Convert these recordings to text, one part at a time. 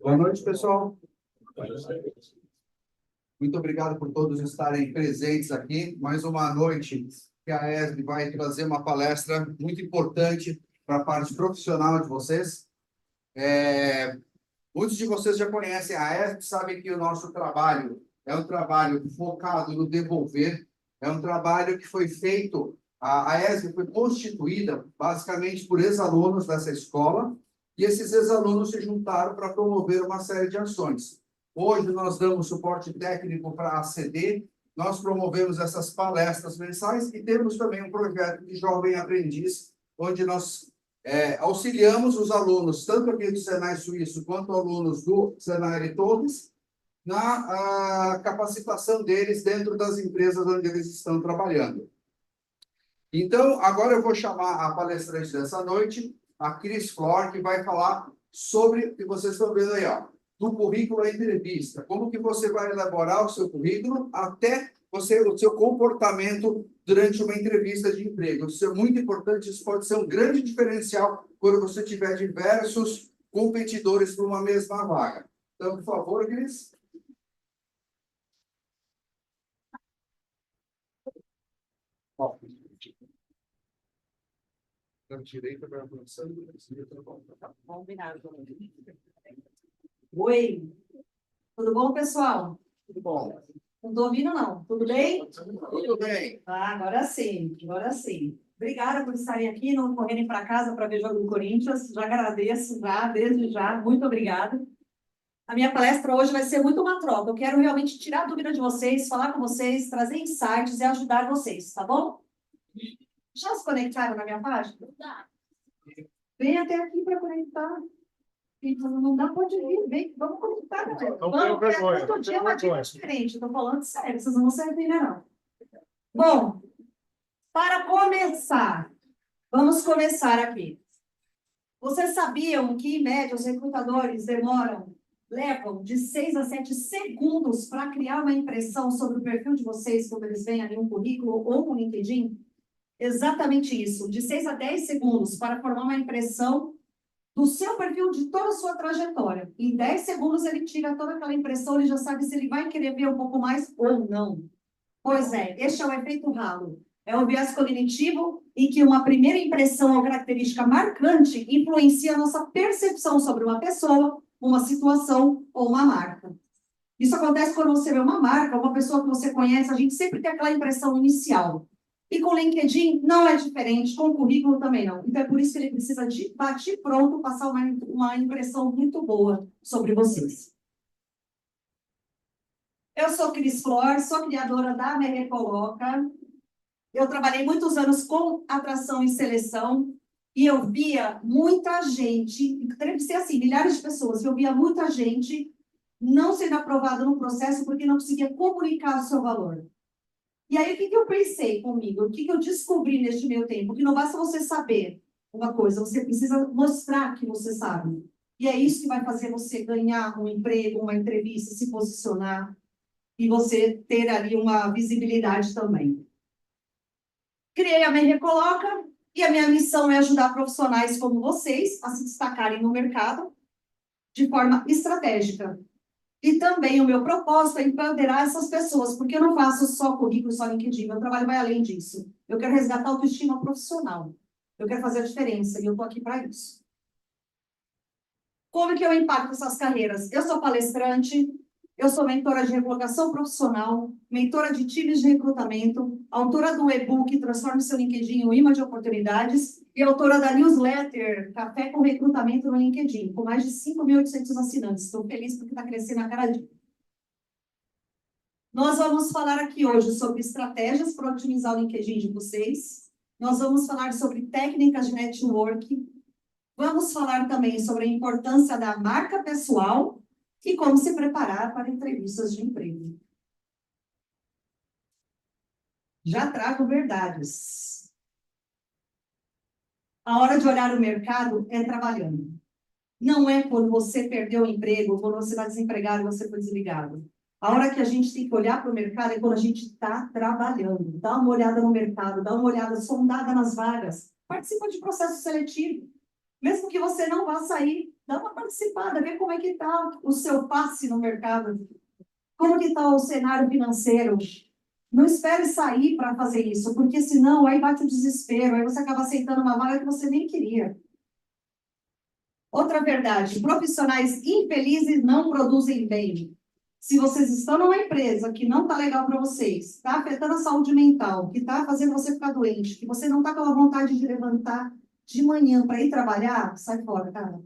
Boa noite, pessoal. Muito obrigado por todos estarem presentes aqui. Mais uma noite que a ESB vai trazer uma palestra muito importante para a parte profissional de vocês. Muitos de vocês já conhecem a ESB, sabem que o nosso trabalho é um trabalho focado no devolver, é um trabalho que foi feito, a ESB foi constituída basicamente por ex-alunos dessa escola, e esses ex-alunos se juntaram para promover uma série de ações. Hoje nós damos suporte técnico para a ACD, nós promovemos essas palestras mensais e temos também um projeto de Jovem Aprendiz, onde nós auxiliamos os alunos, tanto aqui do Senai Suíço, quanto alunos do Senai Torres, na capacitação deles dentro das empresas onde eles estão trabalhando. Então, agora eu vou chamar a palestrante dessa noite, a Cris Flor, que vai falar sobre o que vocês estão vendo aí, ó, do currículo à entrevista. Como que você vai elaborar o seu currículo até o seu comportamento durante uma entrevista de emprego. Isso é muito importante, isso pode ser um grande diferencial quando você tiver diversos competidores para uma mesma vaga. Então, por favor, Cris. Direita para a produção. Combinado. Oi, tudo bom, pessoal? Tudo bom. Não estou ouvindo, não. Tudo bem? Tudo bem. Agora sim, agora sim. Obrigada por estarem aqui, não correrem para casa para ver o jogo do Corinthians. Já agradeço, desde já. Muito obrigada. A minha palestra hoje vai ser muito uma troca. Eu quero realmente tirar a dúvida de vocês, falar com vocês, trazer insights e ajudar vocês, tá bom? Já se conectaram na minha página? Vem até aqui para conectar. Então, não dá pode vir, vem, vamos conectar, galera. Todo dia é uma dica diferente, estou falando sério, vocês não vão se arrepender, não. Bom, para começar, vamos começar aqui. Vocês sabiam que, em média, os recrutadores levam de 6 a 7 segundos para criar uma impressão sobre o perfil de vocês quando eles veem ali um currículo ou um LinkedIn? Exatamente isso, de 6 a 10 segundos para formar uma impressão do seu perfil, de toda a sua trajetória. Em 10 segundos ele tira toda aquela impressão, ele já sabe se ele vai querer ver um pouco mais ou não. Pois é, este é o efeito halo. É o viés cognitivo em que uma primeira impressão ou característica marcante influencia a nossa percepção sobre uma pessoa, uma situação ou uma marca. Isso acontece quando você vê uma marca, uma pessoa que você conhece, a gente sempre tem aquela impressão inicial. E com o LinkedIn não é diferente, com o currículo também não. Então é por isso que ele precisa de bate pronto, passar uma impressão muito boa sobre vocês. Eu sou Cris Flor, sou criadora da Me Recoloca. Eu trabalhei muitos anos com atração e seleção e eu via muita gente, deve ser assim, milhares de pessoas, eu via muita gente não sendo aprovada no processo porque não conseguia comunicar o seu valor. E aí, o que eu pensei comigo? O que eu descobri neste meio tempo? Que não basta você saber uma coisa, você precisa mostrar que você sabe. E é isso que vai fazer você ganhar um emprego, uma entrevista, se posicionar e você ter ali uma visibilidade também. Criei a Me Recoloca e a minha missão é ajudar profissionais como vocês a se destacarem no mercado de forma estratégica. E também o meu propósito é empoderar essas pessoas, porque eu não faço só currículo, só LinkedIn, meu trabalho vai além disso. Eu quero resgatar a autoestima profissional. Eu quero fazer a diferença e eu estou aqui para isso. Como que eu impacto essas carreiras? Eu sou palestrante, eu sou mentora de recolocação profissional, mentora de times de recrutamento, autora do e-book Transforme Seu LinkedIn em um imã de oportunidades e autora da newsletter Café com Recrutamento no LinkedIn, com mais de 5.800 assinantes. Estou feliz porque está crescendo a cada dia. Nós vamos falar aqui hoje sobre estratégias para otimizar o LinkedIn de vocês. Nós vamos falar sobre técnicas de network. Vamos falar também sobre a importância da marca pessoal e como se preparar para entrevistas de emprego. Já trago verdades. A hora de olhar o mercado é trabalhando. Não é quando você perdeu o emprego, quando você está desempregado e você foi desligado. A hora que a gente tem que olhar para o mercado é quando a gente está trabalhando. Dá uma olhada no mercado, dá uma olhada sondada nas vagas. Participa de processo seletivo. Mesmo que você não vá sair, Dá uma participada, vê como é que está o seu passe no mercado. Como que está o cenário financeiro? Não espere sair para fazer isso, porque senão aí bate o desespero, aí você acaba aceitando uma vaga que você nem queria. Outra verdade, profissionais infelizes não produzem bem. Se vocês estão numa empresa que não está legal para vocês, está afetando a saúde mental, que está fazendo você ficar doente, que você não está com a vontade de levantar de manhã para ir trabalhar, sai fora, cara.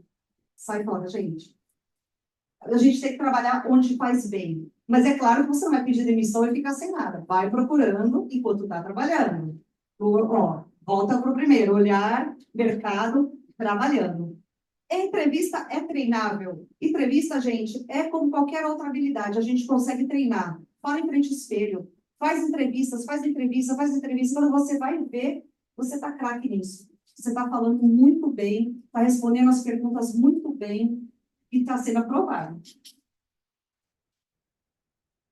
Sai fora, gente. A gente tem que trabalhar onde faz bem. Mas é claro que você não vai pedir demissão e ficar sem nada. Vai procurando enquanto está trabalhando. Ó, volta para o primeiro, olhar, mercado, trabalhando. Entrevista é treinável. Entrevista, gente, é como qualquer outra habilidade. A gente consegue treinar. Fala em frente ao espelho. Faz entrevistas, faz entrevista, faz entrevista. Quando você vai ver, você está craque nisso. Você está falando muito bem, está respondendo as perguntas muito bem e está sendo aprovado.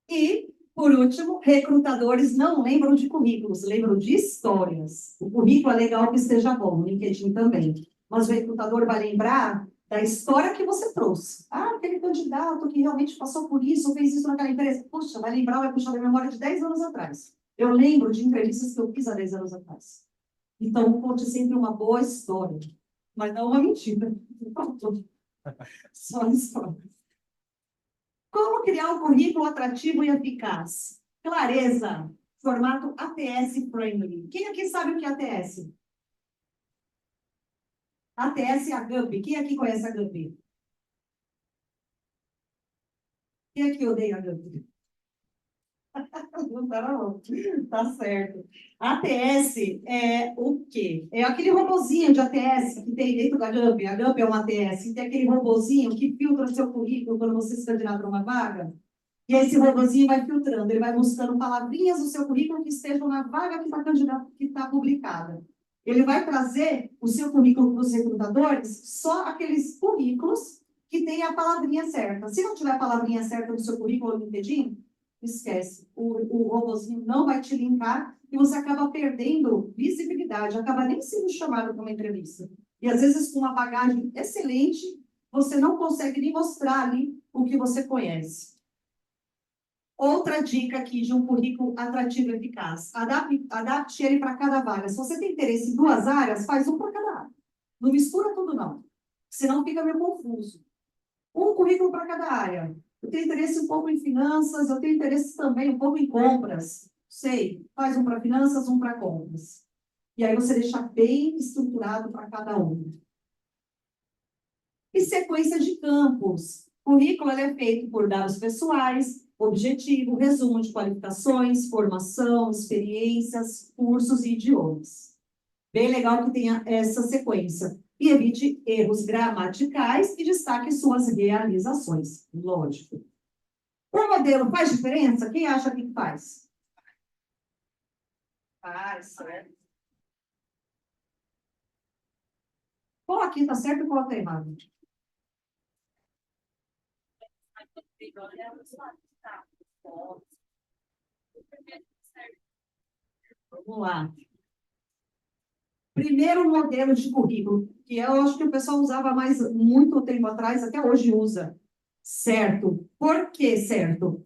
E, por último, recrutadores não lembram de currículos, lembram de histórias. O currículo é legal que esteja bom, o LinkedIn também. Mas o recrutador vai lembrar da história que você trouxe. Ah, aquele candidato que realmente passou por isso, fez isso naquela empresa. Puxa, vai lembrar, vai puxar da memória de 10 anos atrás. Eu lembro de entrevistas que eu fiz há 10 anos atrás. Então, conte sempre uma boa história. Mas não uma mentira. Só história. Como criar um currículo atrativo e eficaz? Clareza. Formato ATS Friendly. Quem aqui sabe o que é ATS? ATS é a GUP. Quem aqui conhece a GUP? Quem aqui odeia a GUP? Não tá, não. Tá certo. ATS é o quê? É aquele robozinho de ATS que tem dentro da GUP. A GUP é uma ATS. Tem aquele robozinho que filtra o seu currículo quando você se candidata para uma vaga. E aí esse robozinho vai filtrando, ele vai buscando palavrinhas do seu currículo que estejam na vaga que está publicada. Ele vai trazer o seu currículo para os recrutadores, só aqueles currículos que têm a palavrinha certa. Se não tiver a palavrinha certa no seu currículo ou no LinkedIn, esquece. O robozinho não vai te linkar e você acaba perdendo visibilidade, acaba nem sendo chamado para uma entrevista. E às vezes com uma bagagem excelente, você não consegue nem mostrar ali o que você conhece. Outra dica aqui de um currículo atrativo e eficaz. Adapte ele para cada vaga. Se você tem interesse em 2 áreas, faz um para cada área. Não mistura tudo, não. Senão fica meio confuso. Um currículo para cada área. Eu tenho interesse um pouco em finanças, eu tenho interesse também um pouco em compras. Sei, faz um para finanças, um para compras. E aí você deixa bem estruturado para cada um. E sequência de campos. O currículo é feito por dados pessoais, objetivo, resumo de qualificações, formação, experiências, cursos e idiomas. Bem legal que tenha essa sequência. E evite erros gramaticais e destaque suas realizações. Lógico. O modelo faz diferença? Quem acha que faz? Faz, certo. Qual aqui está certo e qual está errado? Vamos lá. Primeiro modelo de currículo, que eu acho que o pessoal usava mais muito tempo atrás, até hoje usa. Certo. Por que certo?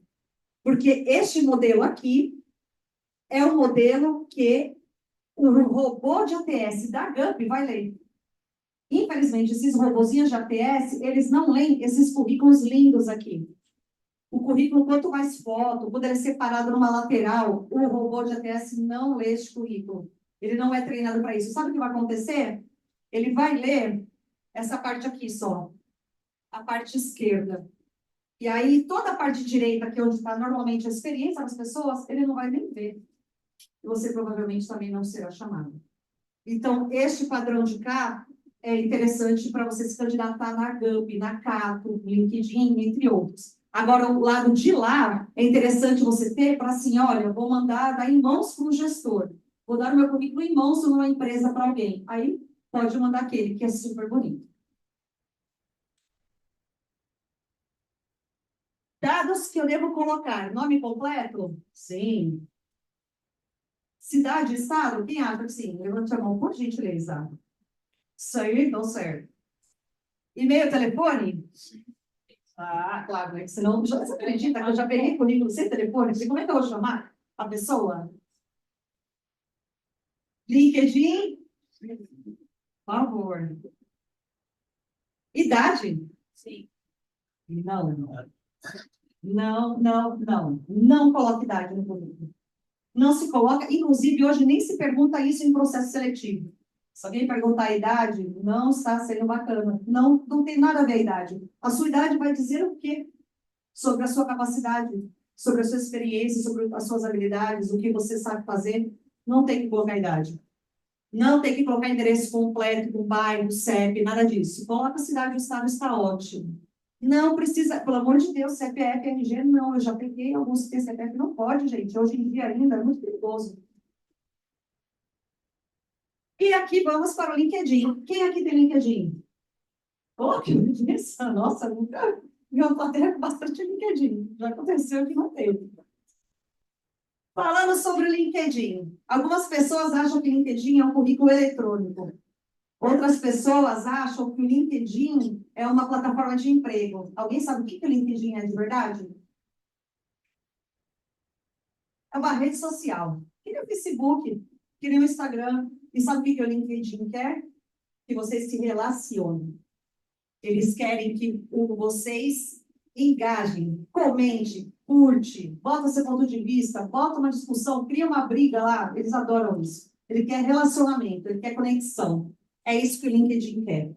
Porque este modelo aqui é o modelo que o robô de ATS da GUP vai ler. Infelizmente, esses robozinhos de ATS, eles não leem esses currículos lindos aqui. O currículo, quanto mais foto, quando ele é separado numa lateral, o robô de ATS não lê esse currículo. Ele não é treinado para isso. Sabe o que vai acontecer? Ele vai ler essa parte aqui só, a parte esquerda. E aí, toda a parte direita, que é onde está normalmente a experiência das pessoas, ele não vai nem ver. E você provavelmente também não será chamado. Então, este padrão de cá é interessante para você se candidatar na GUP, na Cato, no LinkedIn, entre outros. Agora, o lado de lá é interessante você ter para assim, olha, eu vou mandar dar em mãos para o gestor. Vou dar o meu currículo em mãos numa empresa para alguém. Aí, pode mandar aquele, que é super bonito. Dados que eu devo colocar. Nome completo? Sim. Cidade, estado? Quem acha que sim? Levante a mão, por gentileza. Isso aí, deu certo. E-mail, telefone? Ah, claro, né? Senão, você acredita que eu já peguei currículo sem telefone? Como é que eu vou chamar a pessoa? LinkedIn? Por favor. Idade? Sim. Não. Não coloque idade no currículo. Não se coloca, inclusive, hoje nem se pergunta isso em processo seletivo. Se alguém perguntar a idade, não está sendo bacana. Não tem nada a ver a idade. A sua idade vai dizer o quê? Sobre a sua capacidade, sobre a sua experiência, sobre as suas habilidades, o que você sabe fazer. Não tem que colocar idade. Não tem que colocar endereço completo, com bairro, CEP, nada disso. Coloca a cidade, o estado está ótimo. Não precisa, pelo amor de Deus, CPF, RG, não. Eu já peguei alguns que têm CPF, não pode, gente. Hoje em dia ainda é muito perigoso. E aqui vamos para o LinkedIn. Quem aqui tem LinkedIn? Oh, que beleza! Nossa, nunca. Meu plateia com bastante LinkedIn. Já aconteceu que não teve. Falando sobre o LinkedIn. Algumas pessoas acham que o LinkedIn é um currículo eletrônico. Outras pessoas acham que o LinkedIn é uma plataforma de emprego. Alguém sabe o que o LinkedIn é de verdade? É uma rede social. Que nem o Facebook, que nem o Instagram. E sabe o que o LinkedIn quer? Que vocês se relacionem. Eles querem que vocês engajem, comente, curte, bota seu ponto de vista, bota uma discussão, cria uma briga lá. Eles adoram isso. Ele quer relacionamento, ele quer conexão. É isso que o LinkedIn quer.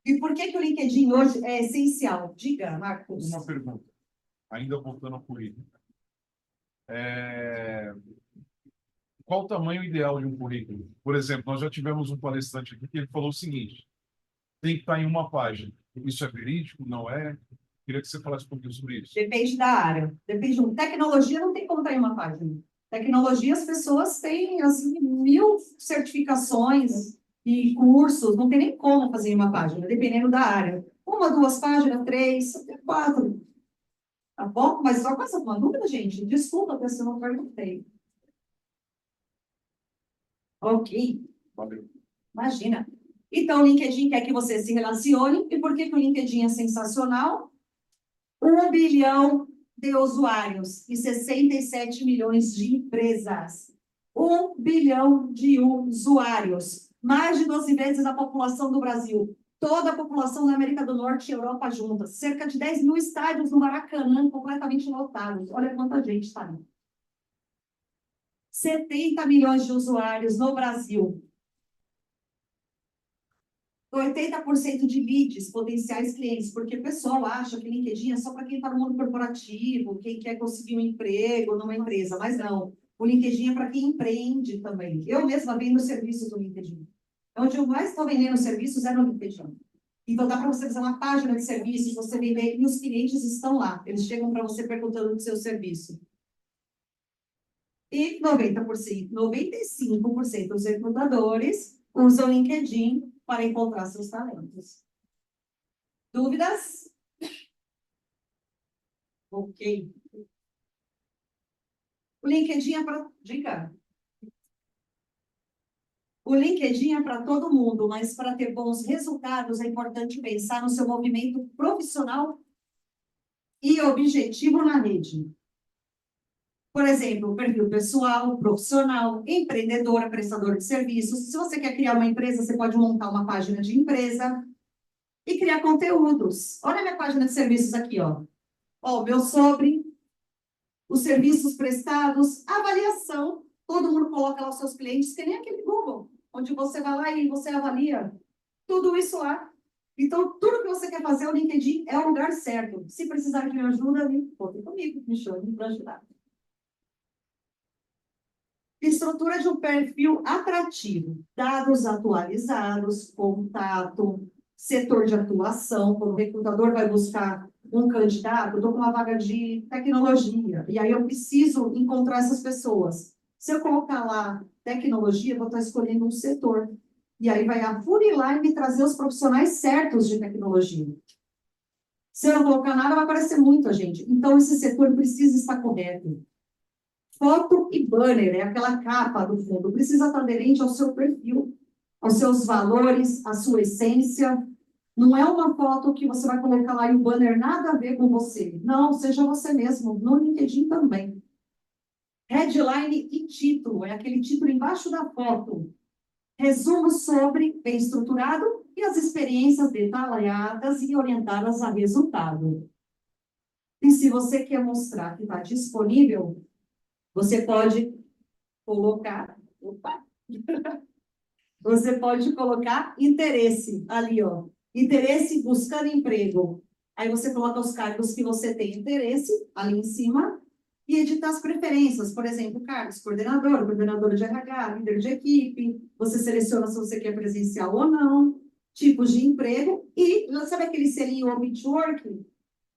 E por que o LinkedIn hoje é essencial? Diga, Marcos. Uma pergunta, ainda voltando ao currículo. Qual o tamanho ideal de um currículo? Por exemplo, nós já tivemos um palestrante aqui que ele falou o seguinte: tem que estar em uma página. Isso é verídico? Não é? Queria que você falasse um pouquinho sobre isso. Depende da área. Depende. Tecnologia não tem como estar em uma página. Tecnologia, as pessoas têm assim, 1000 certificações e cursos, não tem nem como fazer em uma página, dependendo da área. 1, 2 páginas, 3, até 4. Tá bom? Mas só com essa uma dúvida, gente. Desculpa, se eu não perguntei. Ok. Valeu. Imagina. Então, o LinkedIn quer que você se relacione. E por que o LinkedIn é sensacional? 1 bilhão de usuários e 67 milhões de empresas. 1 bilhão de usuários. Mais de 12 vezes a população do Brasil. Toda a população da América do Norte e Europa junta. Cerca de 10 mil estádios no Maracanã completamente lotados. Olha quanta gente está ali. 70 milhões de usuários no Brasil. 80% de leads, potenciais clientes, porque o pessoal acha que LinkedIn é só para quem está no mundo corporativo, quem quer conseguir um emprego numa empresa, mas não. O LinkedIn é para quem empreende também. Eu mesma vendo serviços do LinkedIn. Onde eu mais estou vendendo serviços é no LinkedIn. Então, dá para você fazer uma página de serviços, você vender, e os clientes estão lá. Eles chegam para você perguntando do seu serviço. E 90%, 95% dos recrutadores usam o LinkedIn para encontrar seus talentos. Dúvidas? Ok. O LinkedIn é para... Diga. O LinkedIn é para todo mundo, mas para ter bons resultados é importante pensar no seu movimento profissional e objetivo na rede. Por exemplo, perfil pessoal, profissional, empreendedora, prestador de serviços. Se você quer criar uma empresa, você pode montar uma página de empresa e criar conteúdos. Olha a minha página de serviços aqui, ó. Ó, meu sobre, os serviços prestados, avaliação. Todo mundo coloca lá os seus clientes, que nem aquele Google, onde você vai lá e você avalia tudo isso lá. Então, tudo que você quer fazer, o LinkedIn é o lugar certo. Se precisar de ajuda, conte comigo, me chame para ajudar. Estrutura de um perfil atrativo, dados atualizados, contato, setor de atuação. Quando o recrutador vai buscar um candidato, eu estou com uma vaga de tecnologia, e aí eu preciso encontrar essas pessoas. Se eu colocar lá tecnologia, eu vou estar escolhendo um setor. E aí vai afunilar e me trazer os profissionais certos de tecnologia. Se eu não colocar nada, vai aparecer muita gente. Então, esse setor precisa estar correto. Foto e banner, é aquela capa do fundo, precisa estar aderente ao seu perfil, aos seus valores, à sua essência. Não é uma foto que você vai colocar lá e o banner nada a ver com você. Não, seja você mesmo, no LinkedIn também. Headline e título, é aquele título embaixo da foto. Resumo sobre, bem estruturado, e as experiências detalhadas e orientadas a resultado. E se você quer mostrar que está disponível, você pode colocar... Opa! Você pode colocar interesse ali, ó. Interesse buscando emprego. Aí você coloca os cargos que você tem interesse ali em cima e editar as preferências. Por exemplo, cargos coordenador, coordenador de RH, líder de equipe. Você seleciona se você quer presencial ou não. Tipos de emprego. E sabe aquele selinho Open to Work?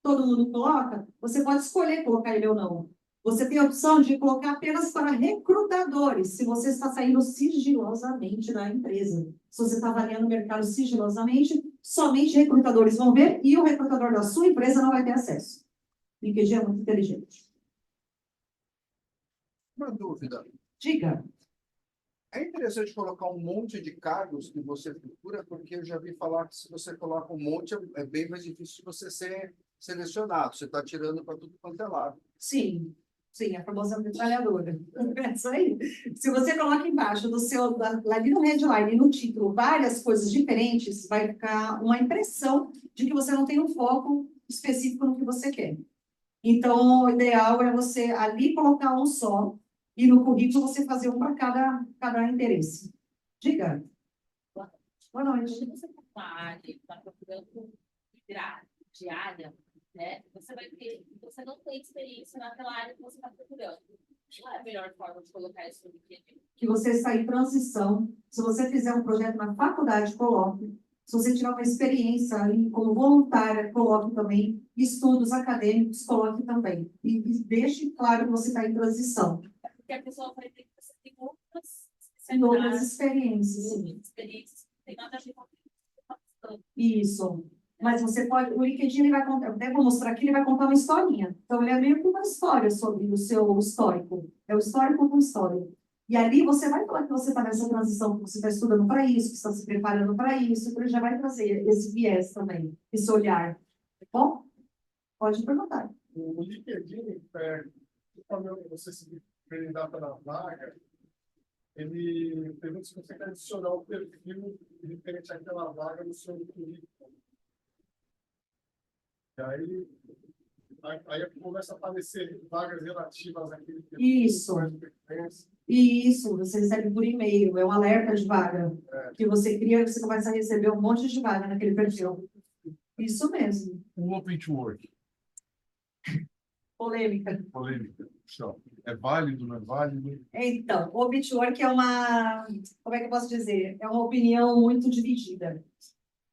Todo mundo coloca? Você pode escolher colocar ele ou não. Você tem a opção de colocar apenas para recrutadores, se você está saindo sigilosamente da empresa. Se você está avaliando o mercado sigilosamente, somente recrutadores vão ver e o recrutador da sua empresa não vai ter acesso. O LinkedIn é muito inteligente. Uma dúvida. Diga. É interessante colocar um monte de cargos que você procura, porque eu já vi falar que se você coloca um monte, é bem mais difícil de você ser selecionado. Você está tirando para tudo quanto é lado. Sim. Sim, a famosa metralhadora. É isso aí. Se você coloca embaixo do seu, ali no headline, no título, várias coisas diferentes, vai ficar uma impressão de que você não tem um foco específico no que você quer. Então, o ideal é você ali colocar um só e no currículo você fazer um para cada interesse. Diga. Boa noite. Se você está na área, está procurando migrar de área, né? Você vai ter, você não tem experiência naquela área que você está procurando. Qual é a melhor forma de colocar isso no LinkedIn? Que você está em transição. Se você fizer um projeto na faculdade, coloque. Se você tiver uma experiência ali como voluntária, coloque também. Estudos acadêmicos, coloque também. E deixe claro que você está em transição. Porque a pessoa vai ter que você tem outras Tem outras especialidades, experiências, sim. outras experiências, não tem nada a ver com o que você está buscando. Isso. Mas você pode, o LinkedIn ele vai contar, até vou mostrar aqui, ele vai contar uma historinha. Então, ele é meio que uma história sobre o seu histórico. É o histórico com história. E ali você vai falar que você está nessa transição, que você está estudando para isso, que está se preparando para isso, então ele já vai trazer esse viés também, esse olhar. Tá bom? Pode perguntar. O LinkedIn, quando você se candidata na vaga, ele pergunta se você quer adicionar o perfil referente àquela vaga no seu currículo. E aí começa a aparecer vagas relativas àquele perfil. Isso. Isso, você recebe por e-mail, é um alerta de vaga que você cria, você começa a receber um monte de vaga naquele perfil. Isso mesmo. O Open to Work, Polêmica. polêmica. Então, é válido, não é válido? Então, o Bitwork é uma, como é que eu posso dizer? É uma opinião muito dividida.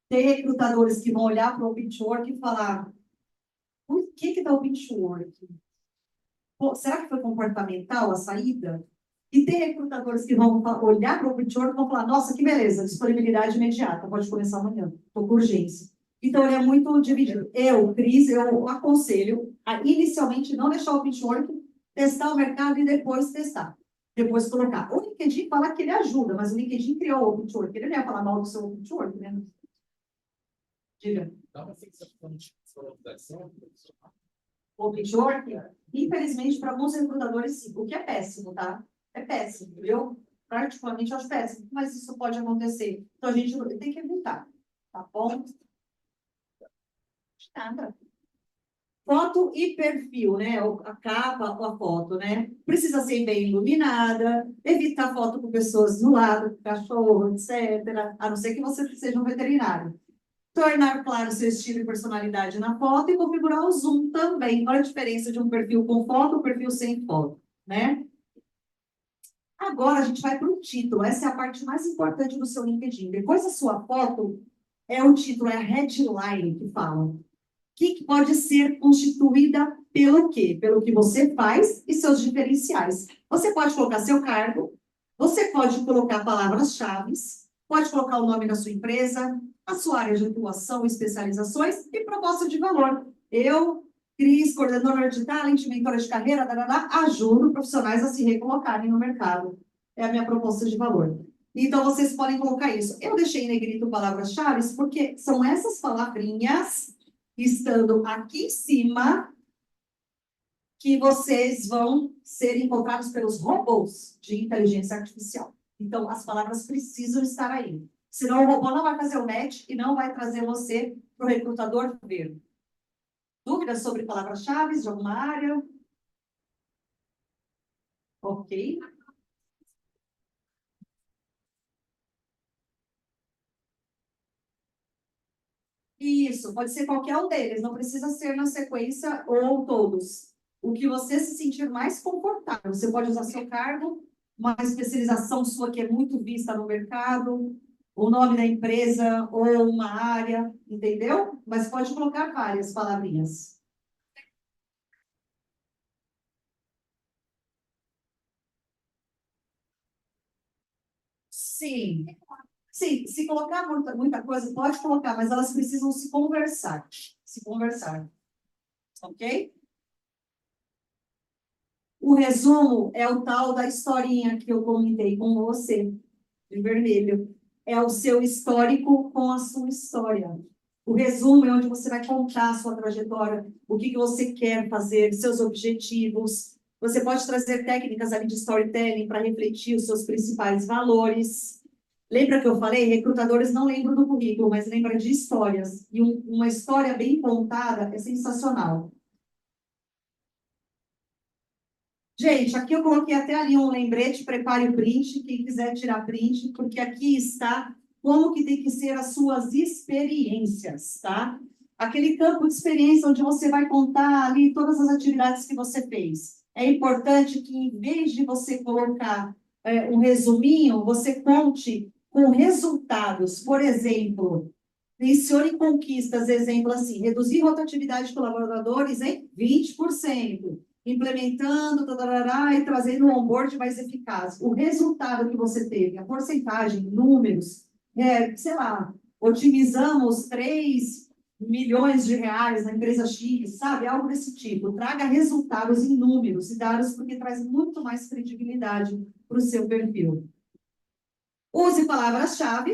Tem recrutadores que vão olhar para o Bitwork e falar, por que está o Bitwork? Será que foi comportamental a saída? E tem recrutadores que vão olhar para o Bitwork e vão falar, nossa, que beleza, disponibilidade imediata, pode começar amanhã, estou com urgência. Então, ele é muito dividido. Cris, eu aconselho a inicialmente não deixar o Bitwork, testar o mercado e depois testar. Depois colocar. O LinkedIn fala que ele ajuda, mas o LinkedIn criou o Bitwork. Ele não ia falar mal do seu Bitwork, né? Diga. Dá uma sensação de valorização profissional. O Bitwork, infelizmente, para alguns recrutadores, sim. O que é péssimo, tá? É péssimo, entendeu? Particularmente, eu acho péssimo. Mas isso pode acontecer. Então, a gente tem que evitar. Tá bom? Nada. Foto e perfil, né? A capa ou a foto, né? Precisa ser bem iluminada, evitar foto com pessoas do lado, cachorro, etc. A não ser que você seja um veterinário. Tornar claro seu estilo e personalidade na foto e configurar o zoom também. Olha a diferença de um perfil com foto e um perfil sem foto, né? Agora a gente vai para o título. Essa é a parte mais importante do seu LinkedIn. Depois da sua foto, é o título, é a headline que falam. Que pode ser constituída pelo quê? Pelo que você faz e seus diferenciais. Você pode colocar seu cargo, você pode colocar palavras-chave, pode colocar o nome da sua empresa, a sua área de atuação, especializações e proposta de valor. Eu, Cris, coordenadora de talent, mentora de carreira, ajudo profissionais a se recolocarem no mercado. É a minha proposta de valor. Então, vocês podem colocar isso. Eu deixei em negrito palavras-chave porque são essas palavrinhas, estando aqui em cima, que vocês vão ser encontrados pelos robôs de inteligência artificial. Então, as palavras precisam estar aí. Senão, o robô não vai fazer o match e não vai trazer você para o recrutador ver. Dúvidas sobre palavras-chave de alguma área? Ok. Isso, pode ser qualquer um deles, não precisa ser na sequência ou todos. O que você se sentir mais confortável. Você pode usar seu cargo, uma especialização sua que é muito vista no mercado, o nome da empresa ou uma área, entendeu? Mas pode colocar várias palavrinhas. Sim, sim, se colocar muita coisa, pode colocar, mas elas precisam se conversar. Se conversar. Ok? O resumo é o tal da historinha que eu comentei com você, de vermelho. É o seu histórico com a sua história. O resumo é onde você vai contar a sua trajetória, o que você quer fazer, seus objetivos. Você pode trazer técnicas ali de storytelling para refletir os seus principais valores. Lembra que eu falei? Recrutadores não lembram do currículo, mas lembram de histórias. E uma história bem contada é sensacional. Gente, aqui eu coloquei até ali um lembrete, prepare o print, quem quiser tirar print, porque aqui está como que tem que ser as suas experiências, tá? Aquele campo de experiência onde você vai contar ali todas as atividades que você fez. É importante que, em vez de você colocar um resuminho, você conte com resultados. Por exemplo, mencione conquistas, exemplo assim, reduzir rotatividade de colaboradores em 20%. Implementando, tarará, e trazendo um onboard mais eficaz. O resultado que você teve, a porcentagem, números, sei lá, otimizamos 3 milhões de reais na empresa X, sabe? Algo desse tipo. Traga resultados em números e dados, porque traz muito mais credibilidade para o seu perfil. Use palavras-chave.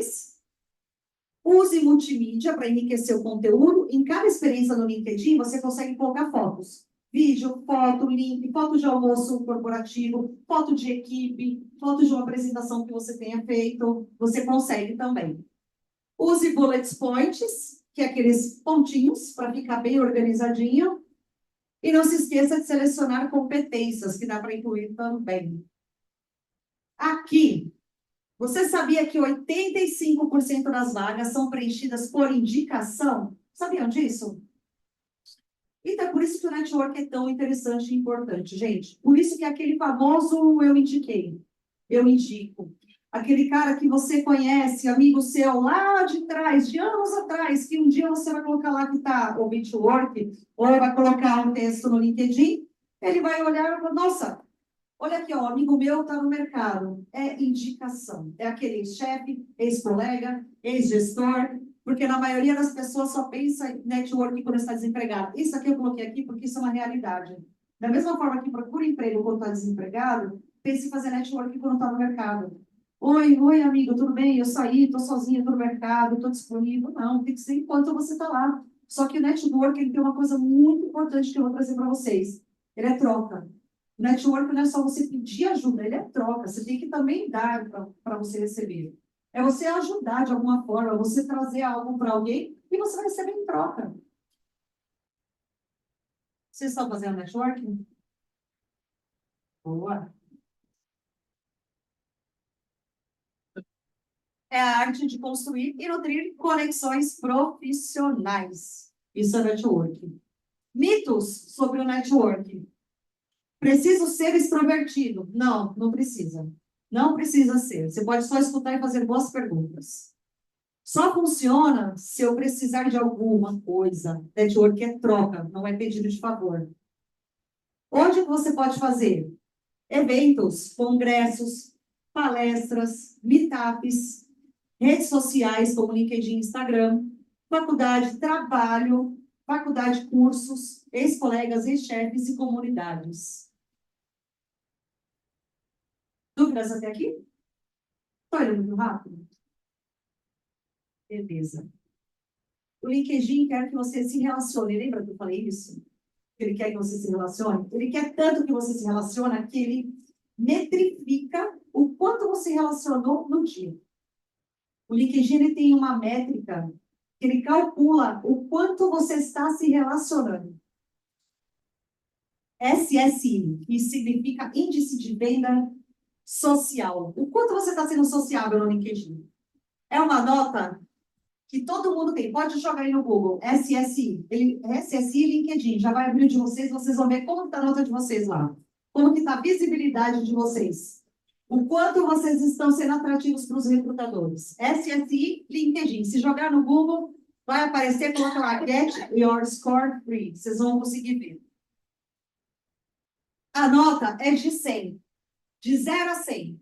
Use multimídia para enriquecer o conteúdo. Em cada experiência no LinkedIn, você consegue colocar fotos. Vídeo, foto, link, foto de almoço corporativo, foto de equipe, foto de uma apresentação que você tenha feito. Você consegue também. Use bullet points, que é aqueles pontinhos para ficar bem organizadinho. E não se esqueça de selecionar competências, que dá para incluir também. Aqui, você sabia que 85% das vagas são preenchidas por indicação? Sabiam disso? Então, por isso que o network é tão interessante e importante, gente. Por isso que aquele famoso eu indiquei, eu indico. Aquele cara que você conhece, amigo seu lá de trás, de anos atrás, que um dia você vai colocar lá que está o network, ou vai colocar um texto no LinkedIn, ele vai olhar e falar, nossa, olha aqui, ó, amigo meu está no mercado. É indicação. É aquele chefe, ex-colega, ex-gestor, porque na maioria das pessoas só pensa em network quando está desempregado. Isso aqui eu coloquei aqui porque isso é uma realidade. Da mesma forma que procura emprego quando está desempregado, pense em fazer network quando está no mercado. Oi, amigo, tudo bem? Eu saí, estou sozinha, estou no mercado, estou disponível. Não, tem que ser enquanto você está lá. Só que o network ele tem uma coisa muito importante que eu vou trazer para vocês. Ele é troca. O network não é só você pedir ajuda, ele é troca. Você tem que também dar para você receber. É você ajudar de alguma forma, você trazer algo para alguém e você vai receber em troca. Vocês estão fazendo networking? Boa. É a arte de construir e nutrir conexões profissionais. Isso é networking. Mitos sobre o networking. Preciso ser extrovertido? Não, não precisa. Não precisa ser. Você pode só escutar e fazer boas perguntas. Só funciona se eu precisar de alguma coisa. Network é troca, não é pedido de favor. Onde você pode fazer? Eventos, congressos, palestras, meetups, redes sociais como LinkedIn, Instagram, faculdade, trabalho, faculdade, cursos, ex-colegas, ex-chefes e comunidades. Dúvidas até aqui? Estou indo muito rápido? Beleza. O LinkedIn quer que você se relacione. Lembra que eu falei isso? Ele quer que você se relacione? Ele quer tanto que você se relacione que ele metrifica o quanto você relacionou no dia. O LinkedIn ele tem uma métrica que ele calcula o quanto você está se relacionando. SSI, que significa Índice de Venda Social. O quanto você está sendo sociável no LinkedIn. É uma nota que todo mundo tem. Pode jogar aí no Google, SSI. SSI LinkedIn. Já vai abrir o de vocês, vocês vão ver como está a nota de vocês lá. Como que está a visibilidade de vocês. O quanto vocês estão sendo atrativos para os recrutadores. SSI LinkedIn. Se jogar no Google, vai aparecer, coloca lá, Get Your Score Free. Vocês vão conseguir ver. A nota é de 100. De 0 a 100.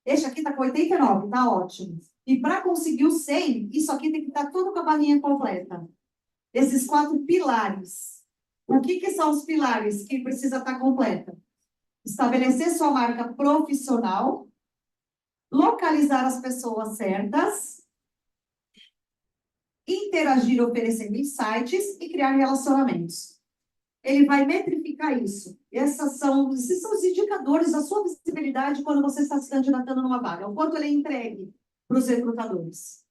Este aqui está com 89, está ótimo. E para conseguir o 100, isso aqui tem que estar tudo com a barrinha completa. Esses 4 pilares. O que são os pilares que precisa estar completa? Estabelecer sua marca profissional, localizar as pessoas certas, interagir oferecendo insights e criar relacionamentos. Ele vai metrificar isso. Esses são os indicadores da sua visibilidade quando você está se candidatando numa vaga. O quanto ele é entregue para os recrutadores.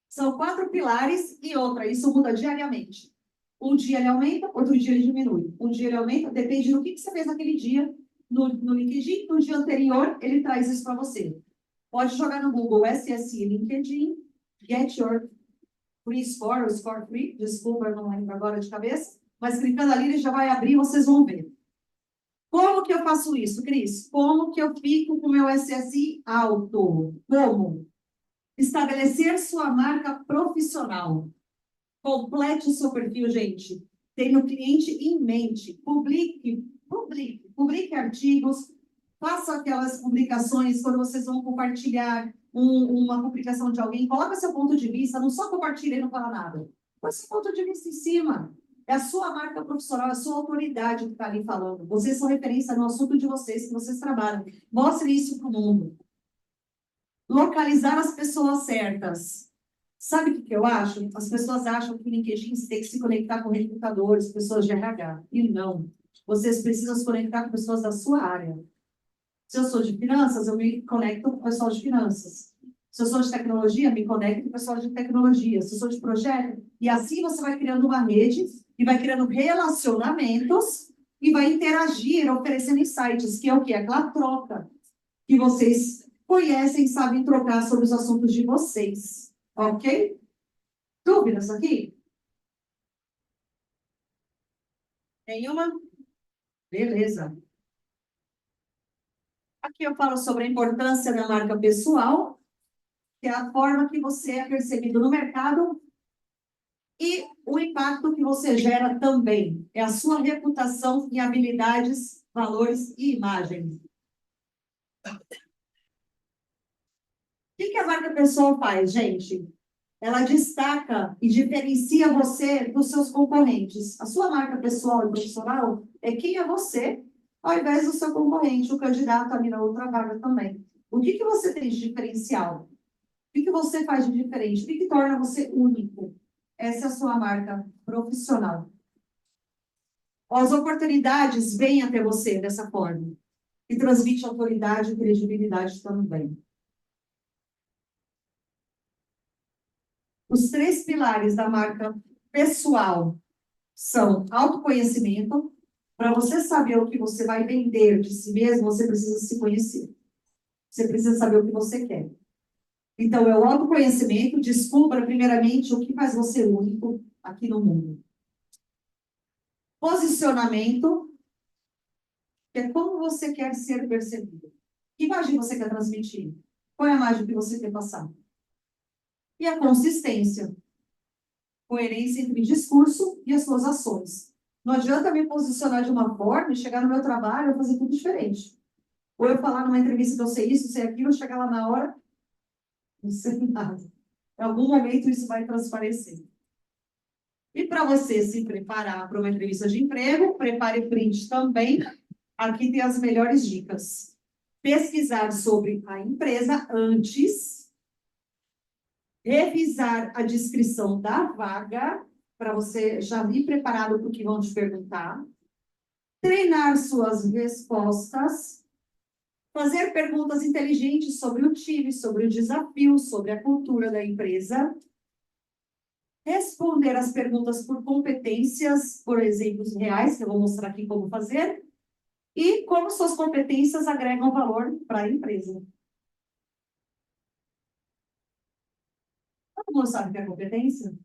São 4 pilares e outra. Isso muda diariamente. Um dia ele aumenta, outro dia ele diminui. Um dia ele aumenta, depende do que você fez naquele dia. No LinkedIn, no dia anterior, ele traz isso para você. Pode jogar no Google SSI LinkedIn, Get Your Free Score, ou Score Free, desculpa, eu não lembro agora de cabeça, mas clicando ali ele já vai abrir, vocês vão ver. Como que eu faço isso, Cris? Como que eu fico com o meu SSI alto? Como? Estabelecer sua marca profissional. Complete o seu perfil, gente. Tenha o cliente em mente. Publique artigos. Faça aquelas publicações quando vocês vão compartilhar uma publicação de alguém. Coloca seu ponto de vista. Não só compartilhe e não fala nada. Põe seu ponto de vista em cima. É a sua marca profissional, é a sua autoridade que está ali falando. Vocês são referência no assunto de vocês, que vocês trabalham. Mostre isso para o mundo. Localizar as pessoas certas. Sabe o que eu acho? As pessoas acham que o LinkedIn tem que se conectar com recrutadores, pessoas de RH. E não. Vocês precisam se conectar com pessoas da sua área. Se eu sou de finanças, eu me conecto com o pessoal de finanças. Se eu sou de tecnologia, me conecto com o pessoal de tecnologia. Se eu sou de projeto, e assim você vai criando uma rede e vai criando relacionamentos e vai interagir, oferecendo insights, que é o quê? Aquela troca que vocês conhecem, sabem trocar sobre os assuntos de vocês. Ok? Dúvidas aqui? Nenhuma? Beleza. Aqui eu falo sobre a importância da marca pessoal, que é a forma que você é percebido no mercado e o impacto que você gera também. É a sua reputação e habilidades, valores e imagem. O que a marca pessoal faz, gente? Ela destaca e diferencia você dos seus concorrentes. A sua marca pessoal e profissional é quem é você, ao invés do seu concorrente, o candidato ali na outra vaga também. O que você tem de diferencial? O que você faz de diferente? O que torna você único? Essa é a sua marca profissional. As oportunidades vêm até você dessa forma. E transmite autoridade e credibilidade também. Os 3 pilares da marca pessoal são autoconhecimento. Para você saber o que você vai vender de si mesmo, você precisa se conhecer. Você precisa saber o que você quer. Então, é o autoconhecimento. Descubra, primeiramente, o que faz você único aqui no mundo. Posicionamento, que é como você quer ser percebido. Que imagem você quer transmitir? Qual é a imagem que você quer passar? E a consistência. Coerência entre o discurso e as suas ações. Não adianta me posicionar de uma forma e chegar no meu trabalho e fazer tudo diferente. Ou eu falar numa entrevista que eu sei isso, sei aquilo, chegar lá na hora, não sei nada. Em algum momento isso vai transparecer. E para você se preparar para uma entrevista de emprego, prepare print também. Aqui tem as melhores dicas. pesquisar sobre a empresa antes, revisar a descrição da vaga, para você já ir preparado para o que vão te perguntar, treinar suas respostas, fazer perguntas inteligentes sobre o time, sobre o desafio, sobre a cultura da empresa, responder as perguntas por competências, por exemplos reais, que eu vou mostrar aqui como fazer, e como suas competências agregam valor para a empresa. Todo mundo sabe o que é competência?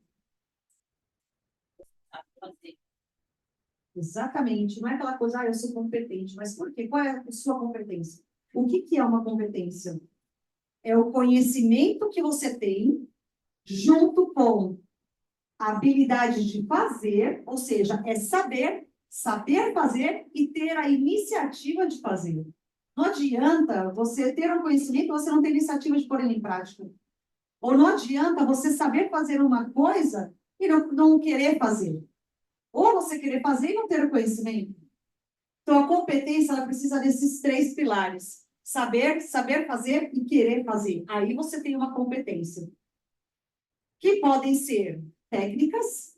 Fazer. Exatamente. Não é aquela coisa, eu sou competente. Mas por quê? Qual é a sua competência? O que é uma competência? É o conhecimento que você tem junto com a habilidade de fazer, ou seja, é saber fazer e ter a iniciativa de fazer. Não adianta você ter um conhecimento e você não ter iniciativa de pôr ele em prática. Ou não adianta você saber fazer uma coisa e não querer fazer. Ou você querer fazer e não ter o conhecimento. Então, a competência, ela precisa desses 3 pilares. Saber fazer e querer fazer. Aí você tem uma competência. Que podem ser técnicas,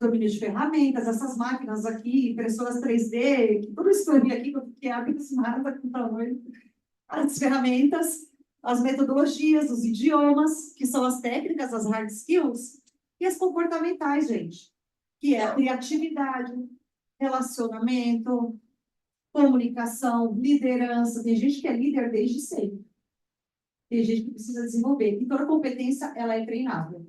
domínio de ferramentas, essas máquinas aqui, impressoras 3D, tudo isso que eu vi aqui, que é abismada com o tamanho. As ferramentas, as metodologias, os idiomas, que são as técnicas, as hard skills, e as comportamentais, gente, que é a criatividade, relacionamento, comunicação, liderança. Tem gente que é líder desde sempre. Tem gente que precisa desenvolver. E toda competência, ela é treinável.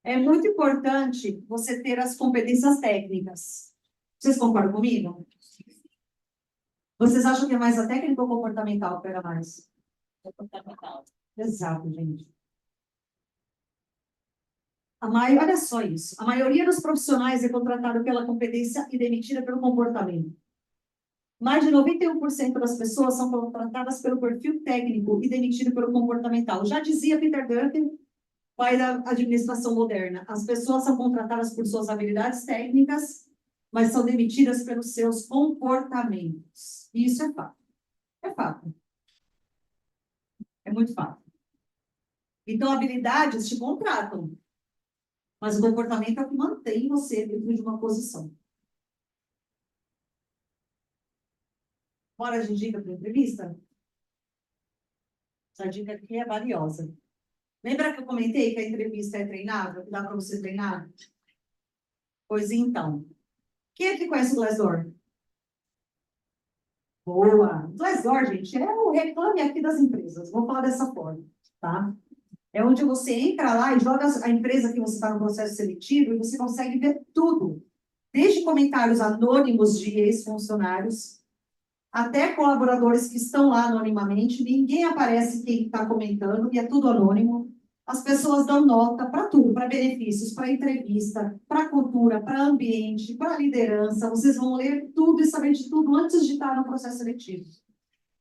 É muito importante você ter as competências técnicas. Vocês concordam comigo? Vocês acham que é mais a técnica ou comportamental que pega mais? Comportamental. Exato, gente. Olha só isso. A maioria dos profissionais é contratada pela competência e demitida pelo comportamento. Mais de 91% das pessoas são contratadas pelo perfil técnico e demitidas pelo comportamental. Já dizia Peter Drucker, pai da administração moderna. As pessoas são contratadas por suas habilidades técnicas, mas são demitidas pelos seus comportamentos. E isso é fato. É fato. É muito fato. Então, habilidades te contratam, mas o comportamento é o que mantém você dentro de uma posição. Bora de dica para entrevista? Essa dica aqui é valiosa. Lembra que eu comentei que a entrevista é treinável, que dá para você treinar? Pois então. Quem é que conhece o Glassdoor? Boa! Glassdoor, gente, é o reclame aqui das empresas. Vou falar dessa forma, tá? É onde você entra lá e joga a empresa que você está no processo seletivo e você consegue ver tudo. Desde comentários anônimos de ex-funcionários, até colaboradores que estão lá anonimamente, ninguém aparece quem está comentando, e é tudo anônimo. As pessoas dão nota para tudo, para benefícios, para entrevista, para cultura, para ambiente, para liderança. Vocês vão ler tudo e saber de tudo antes de estar no processo seletivo.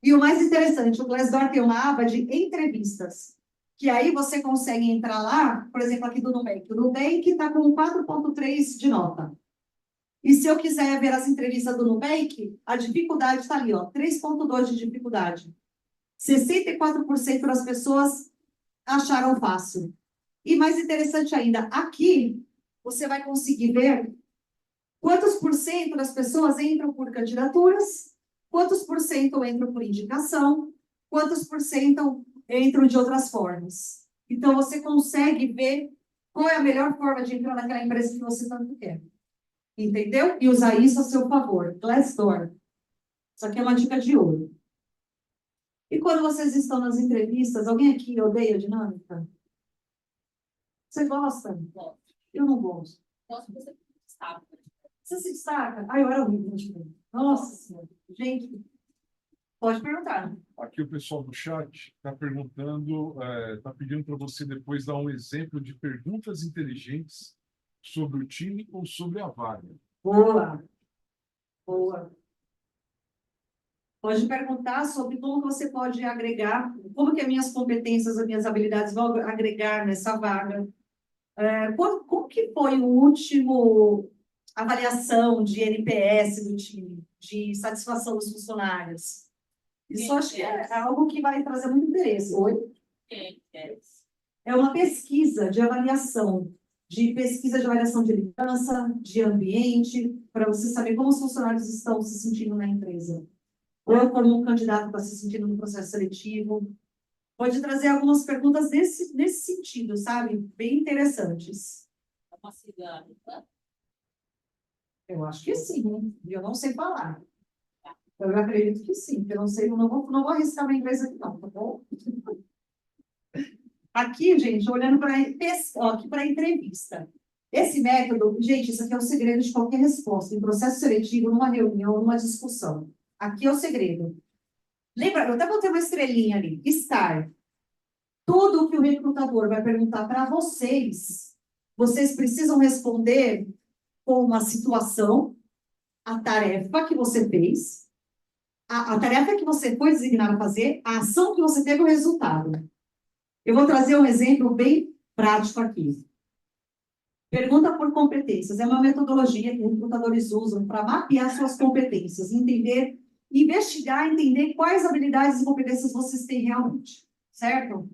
E o mais interessante, o Glassdoor tem uma aba de entrevistas, que aí você consegue entrar lá, por exemplo, aqui do Nubank. O Nubank está com 4,3 de nota. E se eu quiser ver as entrevistas do Nubank, a dificuldade está ali, ó, 3,2 de dificuldade. 64% das pessoas acharam fácil. E mais interessante ainda, aqui você vai conseguir ver quantos por cento das pessoas entram por candidaturas, quantos por cento entram por indicação, quantos por cento entram de outras formas. Então, você consegue ver qual é a melhor forma de entrar naquela empresa que você tanto quer. Entendeu? E usar isso a seu favor. Glassdoor. Isso aqui é uma dica de ouro. E quando vocês estão nas entrevistas, alguém aqui odeia a dinâmica? Você gosta? Gosto. Eu não gosto. Gosto que você sabe. Você se destaca? Ah, eu era horrível. Nossa Senhora. Gente, pode perguntar. Aqui o pessoal do chat está perguntando, está pedindo para você depois dar um exemplo de perguntas inteligentes sobre o time ou sobre a vaga. Boa. Boa. Pode perguntar sobre como você pode agregar, como que as minhas competências, as minhas habilidades vão agregar nessa vaga. Como que foi o último avaliação de NPS do time, de satisfação dos funcionários? Isso acho que é algo que vai trazer muito interesse. Oi? Quem quer? É uma pesquisa de avaliação, de avaliação de liderança, de ambiente, para você saber como os funcionários estão se sentindo na empresa. Ou como um candidato está se sentindo no processo seletivo. Pode trazer algumas perguntas nesse sentido, sabe? Bem interessantes. É uma cigana. Eu acho que sim, e eu não sei falar. Eu acredito que sim, porque eu não sei, eu não vou arriscar minha inglês aqui não, tá bom? Aqui, gente, olhando para a entrevista. Esse método, gente, isso aqui é o segredo de qualquer resposta, em processo seletivo, numa reunião, numa discussão. Aqui é o segredo. Lembra, eu até botei uma estrelinha ali. STAR. Tudo o que o recrutador vai perguntar para vocês, vocês precisam responder com uma situação, a tarefa que você fez, a tarefa que você foi designado a fazer, a ação que você teve, o resultado. Eu vou trazer um exemplo bem prático aqui. Pergunta por competências. É uma metodologia que recrutadores usam para mapear suas competências, entender, investigar, entender quais habilidades e competências vocês têm realmente. Certo?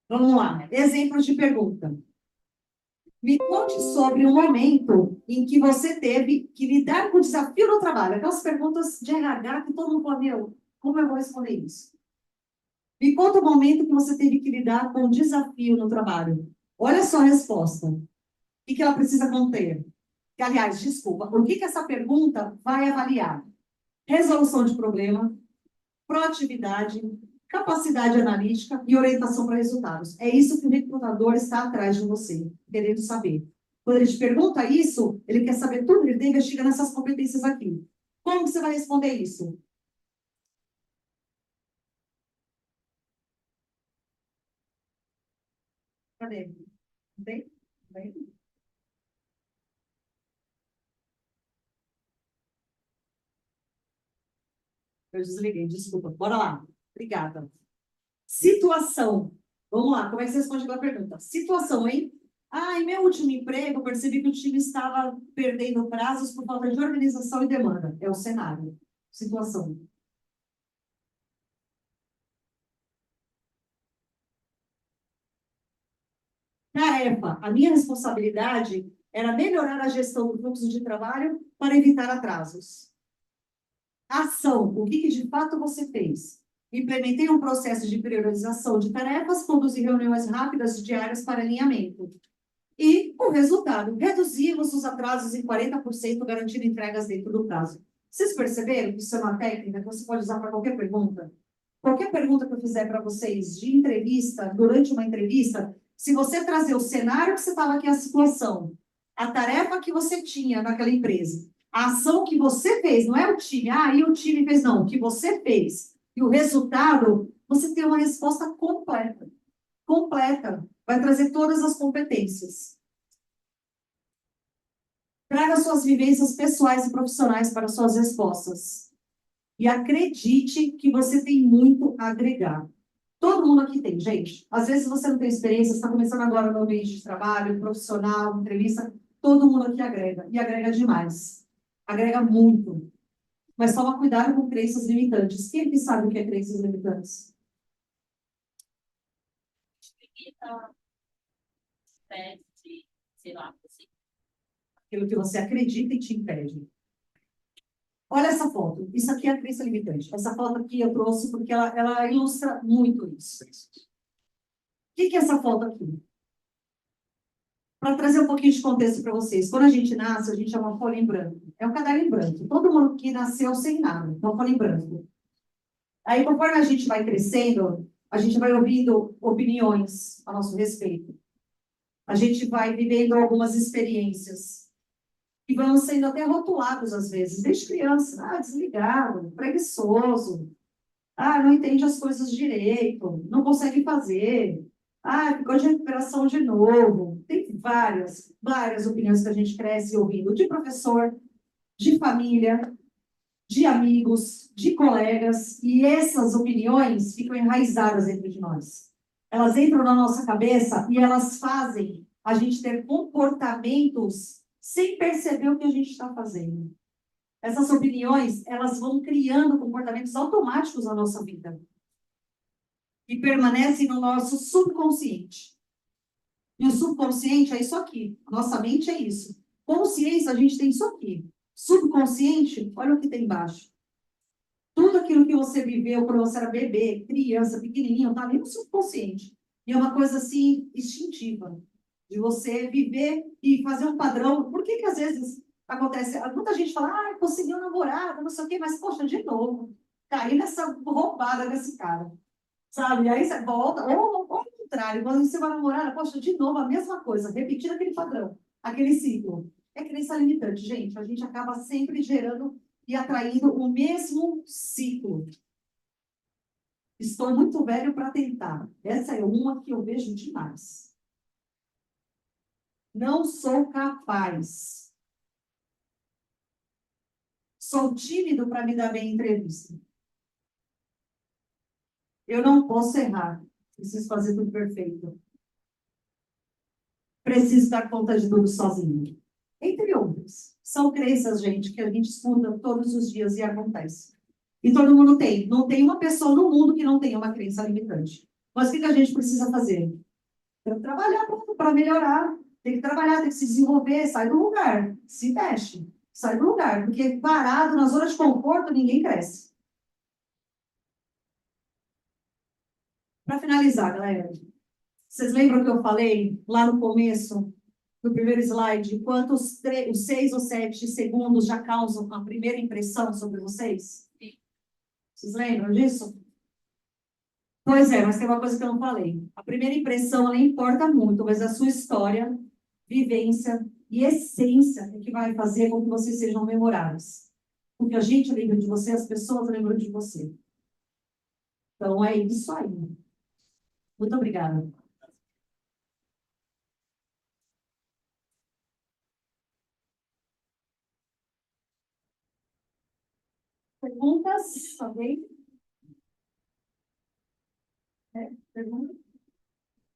Vamos lá. Exemplos de pergunta. Me conte sobre um momento em que você teve que lidar com o desafio no trabalho. Aquelas perguntas de RH que todo mundo fala, meu, como eu vou responder isso? Me conta o momento que você teve que lidar com um desafio no trabalho. Olha só a resposta. O que ela precisa conter? Que, aliás, desculpa, o que essa pergunta vai avaliar? Resolução de problema, proatividade, capacidade analítica e orientação para resultados. É isso que o recrutador está atrás de você, querendo saber. Quando ele te pergunta isso, ele quer saber tudo, ele investiga nessas competências aqui. Como você vai responder isso? Cadê? Tem? Tem? Eu desliguei, desculpa. Bora lá. Obrigada. Situação. Vamos lá, como é que você responde aquela pergunta? Situação, hein? Ah, em meu último emprego, eu percebi que o time estava perdendo prazos por falta de organização e demanda. É o cenário. Situação. Tarefa. A minha responsabilidade era melhorar a gestão do fluxo de trabalho para evitar atrasos. Ação. O que de fato você fez? Implementei um processo de priorização de tarefas, conduzi reuniões rápidas diárias para alinhamento. E o resultado, reduzimos os atrasos em 40%, garantindo entregas dentro do prazo. Vocês perceberam que isso é uma técnica que você pode usar para qualquer pergunta? Qualquer pergunta que eu fizer para vocês de entrevista, durante uma entrevista, se você trazer o cenário que você estava aqui, a situação, a tarefa que você tinha naquela empresa, a ação que você fez, não é o time, e o time fez, não, o que você fez, e o resultado, você tem uma resposta completa. Completa. Vai trazer todas as competências. Traga suas vivências pessoais e profissionais para suas respostas. E acredite que você tem muito a agregar. Todo mundo aqui tem, gente. Às vezes você não tem experiência, está começando agora no ambiente de trabalho, profissional, entrevista. Todo mundo aqui agrega. E agrega demais. Agrega muito. Mas toma cuidado com crenças limitantes. Quem aqui sabe o que é crenças limitantes? Pede, sei lá, assim. Aquilo que você acredita e te impede. Olha essa foto. Isso aqui é a crença limitante. Essa foto aqui eu trouxe porque ela ilustra muito isso. O que é essa foto aqui? Para trazer um pouquinho de contexto para vocês. Quando a gente nasce, a gente é uma folha em branco. É um caderno em branco. Todo mundo que nasceu sem nada. Uma folha em branco. Aí, conforme a gente vai crescendo, a gente vai ouvindo opiniões a nosso respeito. A gente vai vivendo algumas experiências. E vamos sendo até rotulados, às vezes, desde criança. Desligado, preguiçoso. Não entende as coisas direito, não consegue fazer. Ficou de recuperação de novo. Tem várias opiniões que a gente cresce ouvindo de professor, de família, de amigos, de colegas. E essas opiniões ficam enraizadas dentro de nós. Elas entram na nossa cabeça e elas fazem a gente ter comportamentos sem perceber o que a gente está fazendo. Essas opiniões, elas vão criando comportamentos automáticos na nossa vida. E permanecem no nosso subconsciente. E o subconsciente é isso aqui. Nossa mente é isso. Consciência, a gente tem isso aqui. Subconsciente, olha o que tem embaixo. Tudo aquilo que você viveu quando você era bebê, criança, pequenininho, está ali no subconsciente. E é uma coisa, assim, instintiva. De você viver e fazer um padrão. Por que às vezes acontece? Muita gente fala, consegui um namorado, não sei o quê, mas, poxa, de novo, caí nessa roubada desse cara. Sabe? Aí você volta, ou ao contrário, quando você vai namorar, poxa, de novo a mesma coisa, repetir aquele padrão, aquele ciclo. É crença limitante, gente. A gente acaba sempre gerando e atraindo o mesmo ciclo. Estou muito velho para tentar. Essa é uma que eu vejo demais. Não sou capaz. Sou tímido para me dar bem em entrevista. Eu não posso errar. Preciso fazer tudo perfeito. Preciso dar conta de tudo sozinho. Entre outras. São crenças, gente, que a gente escuta todos os dias e acontece. E todo mundo tem. Não tem uma pessoa no mundo que não tenha uma crença limitante. Mas o que a gente precisa fazer? Tem que trabalhar para melhorar. Tem que trabalhar, tem que se desenvolver. Sai do lugar. Se mexe. Sai do lugar. Porque parado, na zona de conforto, ninguém cresce. Para finalizar, galera. Vocês lembram que eu falei lá no começo, no primeiro slide, quantos os 6 ou 7 segundos já causam a primeira impressão sobre vocês? Sim. Vocês lembram disso? Pois é, mas tem uma coisa que eu não falei. A primeira impressão, ela importa muito, mas a sua história, vivência e essência é que vai fazer com que vocês sejam memoráveis. Porque a gente lembra de você, as pessoas lembram de você. Então, é isso aí. Muito obrigada. Perguntas? Alguém? Pergunta?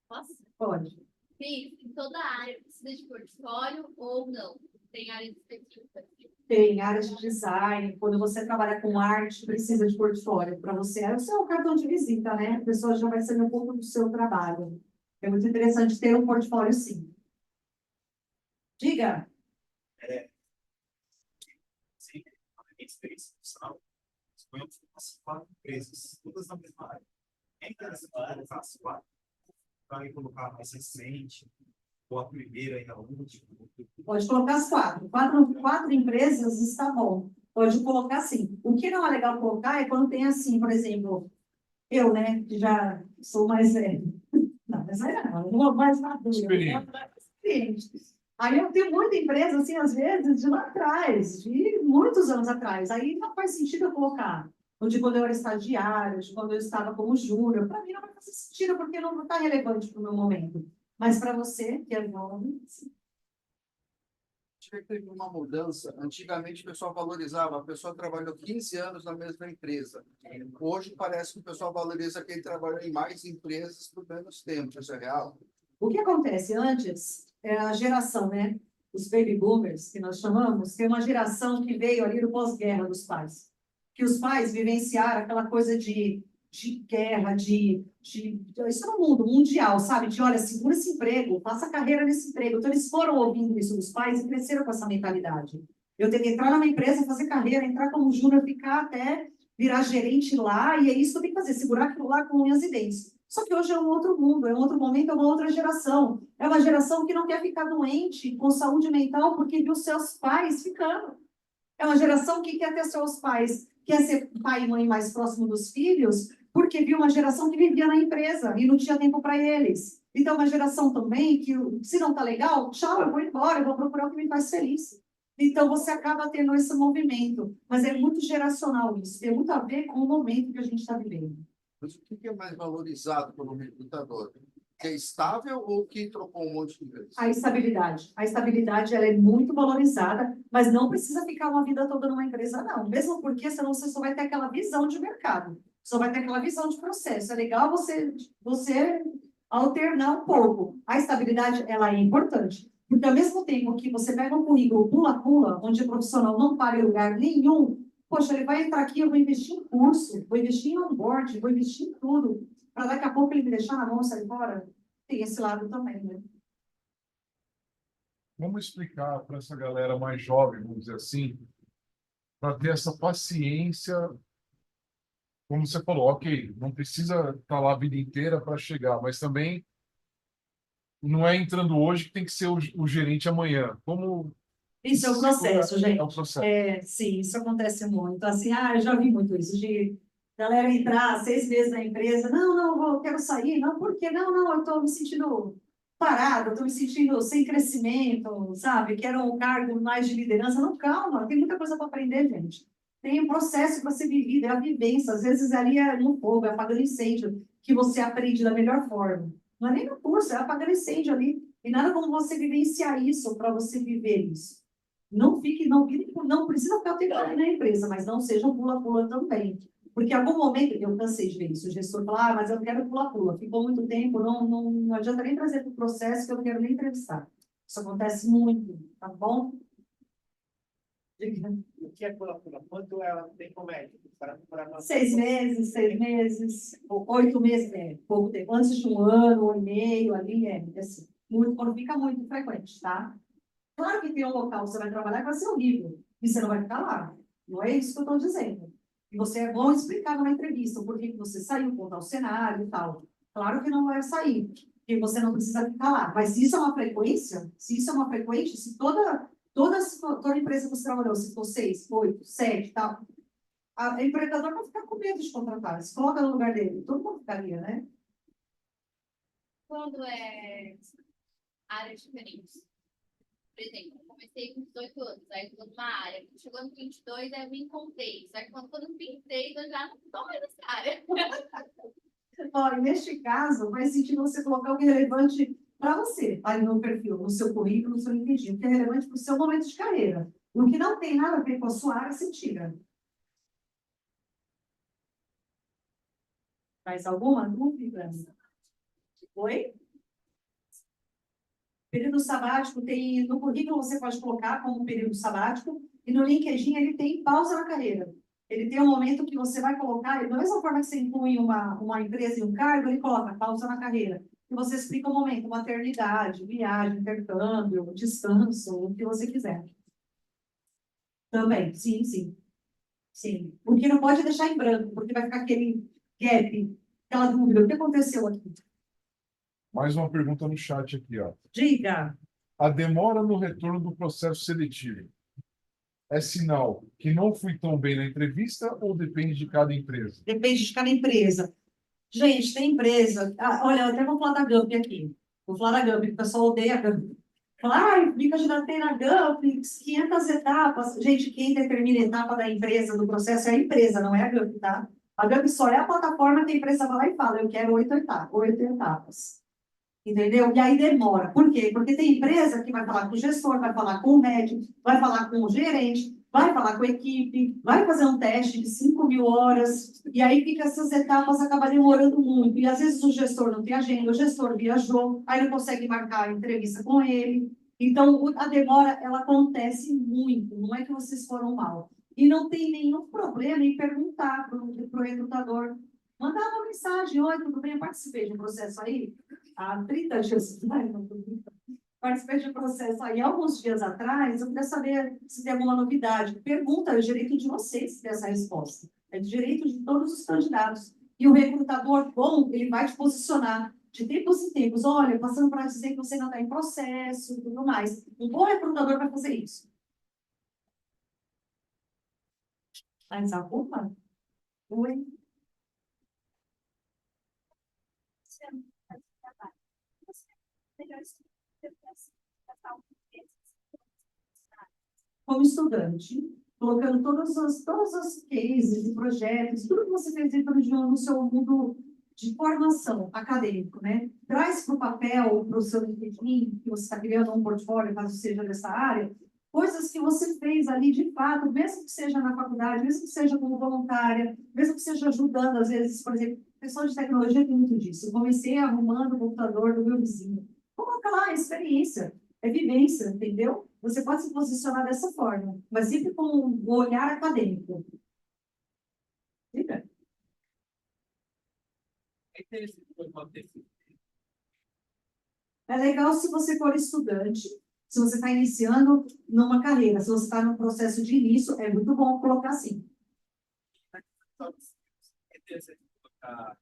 Posso? Pode. Sim, em toda área precisa de portfólio ou não? Tem área específica? Tem área de design. Quando você trabalha com arte, precisa de portfólio. Para você, é o seu cartão de visita, né? A pessoa já vai saber um pouco do seu trabalho. É muito interessante ter um portfólio, sim. Diga. Sim, a minha experiência profissional, foi umas 4 empresas, todas na mesma área. É interessante colocar as 4, para colocar a mais recente, ou a primeira e a última. Pode colocar as 4. Quatro empresas está bom. Pode colocar sim. O que não é legal colocar é quando tem assim, por exemplo, eu, né, que já sou mais velha. Não, mas aí não, eu vou mais madura. Experiente. Aí eu tenho muita empresa, assim, às vezes, de lá atrás, de muitos anos atrás. Aí não faz sentido eu colocar. Ou de quando eu era estagiária, de quando eu estava como júnior. Para mim não vai fazer sentido, porque não está relevante para o meu momento. Mas para você, que é jovem, sim. Teve uma mudança. Antigamente o pessoal valorizava, a pessoa trabalhou 15 anos na mesma empresa. Hoje parece que o pessoal valoriza quem trabalhou em mais empresas por menos tempo. Isso é real? O que acontece antes, a geração, né? Os baby boomers, que nós chamamos, tem uma geração que veio ali do pós-guerra dos pais. Que os pais vivenciaram aquela coisa de guerra, isso no mundo mundial, sabe? De, olha, segura esse emprego, faça carreira nesse emprego. Então, eles foram ouvindo isso dos pais e cresceram com essa mentalidade. Eu tenho que entrar numa empresa, fazer carreira, entrar como júnior, ficar até virar gerente lá, e é isso que eu tenho que fazer, segurar aquilo lá com unhas e dentes. Só que hoje é um outro mundo, é um outro momento, é uma outra geração. É uma geração que não quer ficar doente, com saúde mental, porque viu seus pais ficando. É uma geração que quer ter seus pais, quer ser pai e mãe mais próximo dos filhos, porque viu uma geração que vivia na empresa e não tinha tempo para eles. Então, uma geração também que, se não está legal, tchau, eu vou embora, eu vou procurar o que me faz feliz. Então, você acaba tendo esse movimento. Mas é muito geracional isso, tem muito a ver com o momento que a gente está vivendo. Mas o que é mais valorizado pelo recrutador? Que é estável ou que trocou um monte de vezes? A estabilidade. A estabilidade, ela é muito valorizada, mas não precisa ficar uma vida toda numa empresa, não. Mesmo porque senão você só vai ter aquela visão de mercado, só vai ter aquela visão de processo. É legal você alternar um pouco. A estabilidade, ela é importante, Porque ao mesmo tempo que você pega um currículo pula-pula, onde o profissional não para em lugar nenhum, poxa, ele vai entrar aqui, eu vou investir em curso, vou investir em onboard, vou investir em tudo, para daqui a pouco ele me deixar na mão e sair fora. Tem esse lado também, né? Vamos explicar para essa galera mais jovem, vamos dizer assim, para ter essa paciência, como você falou, ok, não precisa estar lá a vida inteira para chegar, mas também não é entrando hoje que tem que ser o gerente amanhã. Como Isso é o processo, gente. é o processo. Sim, isso acontece muito. Assim, eu já vi muito isso, de galera entrar 6 meses na empresa, não, eu quero sair, não, por quê? Não, eu estou me sentindo parado, estou me sentindo sem crescimento, sabe? Quero um cargo mais de liderança. Não, calma, tem muita coisa para aprender, gente. Tem um processo para ser vivido, é a vivência. Às vezes ali é no fogo, é apagando incêndio, que você aprende da melhor forma. Não é nem no curso, é apagando incêndio ali. E nada como você vivenciar isso para você viver isso. Não fique, não precisa ficar o tempo todo na empresa, mas não seja um pula-pula também. Porque em algum momento, eu cansei de ver isso, o gestor fala, mas eu quero pula-pula. Ficou muito tempo, não adianta nem trazer para o processo, que eu não quero nem entrevistar. Isso acontece muito, tá bom? O que é pula-pula? Quanto ela tem comédia? 6 meses, ou 8 meses, pouco tempo. Antes de 1 ano, 1 ano e meio, ali, assim, muito, quando fica muito frequente, tá? Claro que tem um local que você vai trabalhar que vai ser horrível, e você não vai ficar lá. Não é isso que eu estou dizendo. E você é bom explicar numa entrevista por que você saiu, contar o cenário e tal. Claro que não vai sair, porque você não precisa ficar lá. Mas se isso é uma frequência, se toda empresa que você trabalhou, se for 6, 8, 7 e tal, a empregador vai ficar com medo de contratar. Se coloca no lugar dele, todo mundo ficaria, né? Quando é áreas diferentes. Por exemplo, eu comecei com 18 anos, aí eu estou numa área. Chegou no 22, aí eu me encontrei. Só que quando eu estou no 23, eu já não estou mais nessa área. Olha, neste caso, faz sentido você colocar o que é relevante para você, ali no perfil, no seu currículo, no seu LinkedIn, o que é relevante para o seu momento de carreira. O que não tem nada a ver com a sua área, você tira. Mais alguma dúvida? Oi? Período sabático tem, no currículo você pode colocar como período sabático, e no LinkedIn ele tem pausa na carreira. Ele tem um momento que você vai colocar, da mesma forma que você inclui uma empresa e um cargo, ele coloca pausa na carreira. E você explica o momento, maternidade, viagem, intercâmbio, descanso, o que você quiser. Também, sim, sim. Sim. O que não pode deixar em branco, porque vai ficar aquele gap, aquela dúvida, o que aconteceu aqui? Mais uma pergunta no chat aqui, ó. Diga. A demora no retorno do processo seletivo é sinal que não fui tão bem na entrevista ou depende de cada empresa? Depende de cada empresa. Gente, tem empresa. Olha, eu até vou falar da Gump aqui. Vou falar da Gump, o pessoal odeia a Gump. Fala, fica candidatei na Gump, 500 etapas. Gente, quem determina a etapa da empresa, do processo, é a empresa, não é a Gump, tá? A Gump só é a plataforma que a empresa vai lá e fala, eu quero 8 etapas. 8 etapas. Entendeu? E aí demora. Por quê? Porque tem empresa que vai falar com o gestor, vai falar com o médico, vai falar com o gerente, vai falar com a equipe, vai fazer um teste de 5.000 horas, e aí fica essas etapas, acaba demorando muito. E às vezes o gestor não tem agenda, o gestor viajou, aí não consegue marcar a entrevista com ele. Então, a demora, ela acontece muito, não é que vocês foram mal. E não tem nenhum problema em perguntar para o recrutador, mandar uma mensagem, oi, tudo bem, eu participei de um processo aí, há 30 dias atrás, participei de um processo aí, alguns dias atrás, eu queria saber se tem alguma novidade. Pergunta, é o direito de vocês ter essa resposta. É o direito de todos os candidatos. E o recrutador bom, ele vai te posicionar de tempos em tempos. Olha, passando para dizer que você não está em processo e tudo mais. Um bom recrutador vai fazer isso. Mais alguma? Oi? Como estudante, colocando todas as cases e projetos, tudo que você fez dentro no seu mundo de formação acadêmico, né? Traz para o papel, para o seu LinkedIn, que você está criando um portfólio, caso seja dessa área, coisas que você fez ali de fato, mesmo que seja na faculdade, mesmo que seja como voluntária, mesmo que seja ajudando, às vezes, por exemplo, pessoal de tecnologia tem muito disso. Eu comecei arrumando o computador do meu vizinho. Coloca lá a experiência. É vivência, entendeu? Você pode se posicionar dessa forma, mas sempre com o olhar acadêmico. Fica. É interessante quando acontece. É legal se você for estudante, se você está iniciando numa carreira, se você está no processo de início, é muito bom colocar assim. É interessante colocar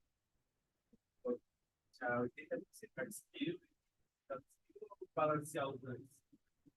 já 80% hard skill, balancear os dois.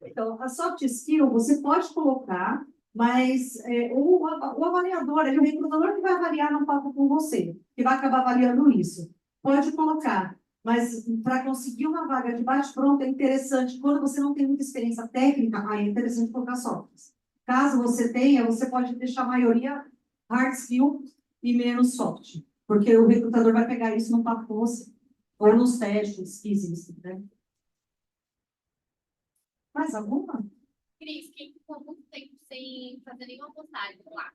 Então, a soft skill você pode colocar, mas o avaliador, o recrutador que vai avaliar não papo com você, que vai acabar avaliando isso. Pode colocar, mas para conseguir uma vaga de bate-pronto é interessante, quando você não tem muita experiência técnica, aí é interessante colocar softs. Caso você tenha, você pode deixar a maioria hard skill e menos soft, porque o recrutador vai pegar isso no papo com você, ou nos testes que existem, né? Mais alguma? Cris, quem ficou muito tempo sem fazer nenhuma postagem lá?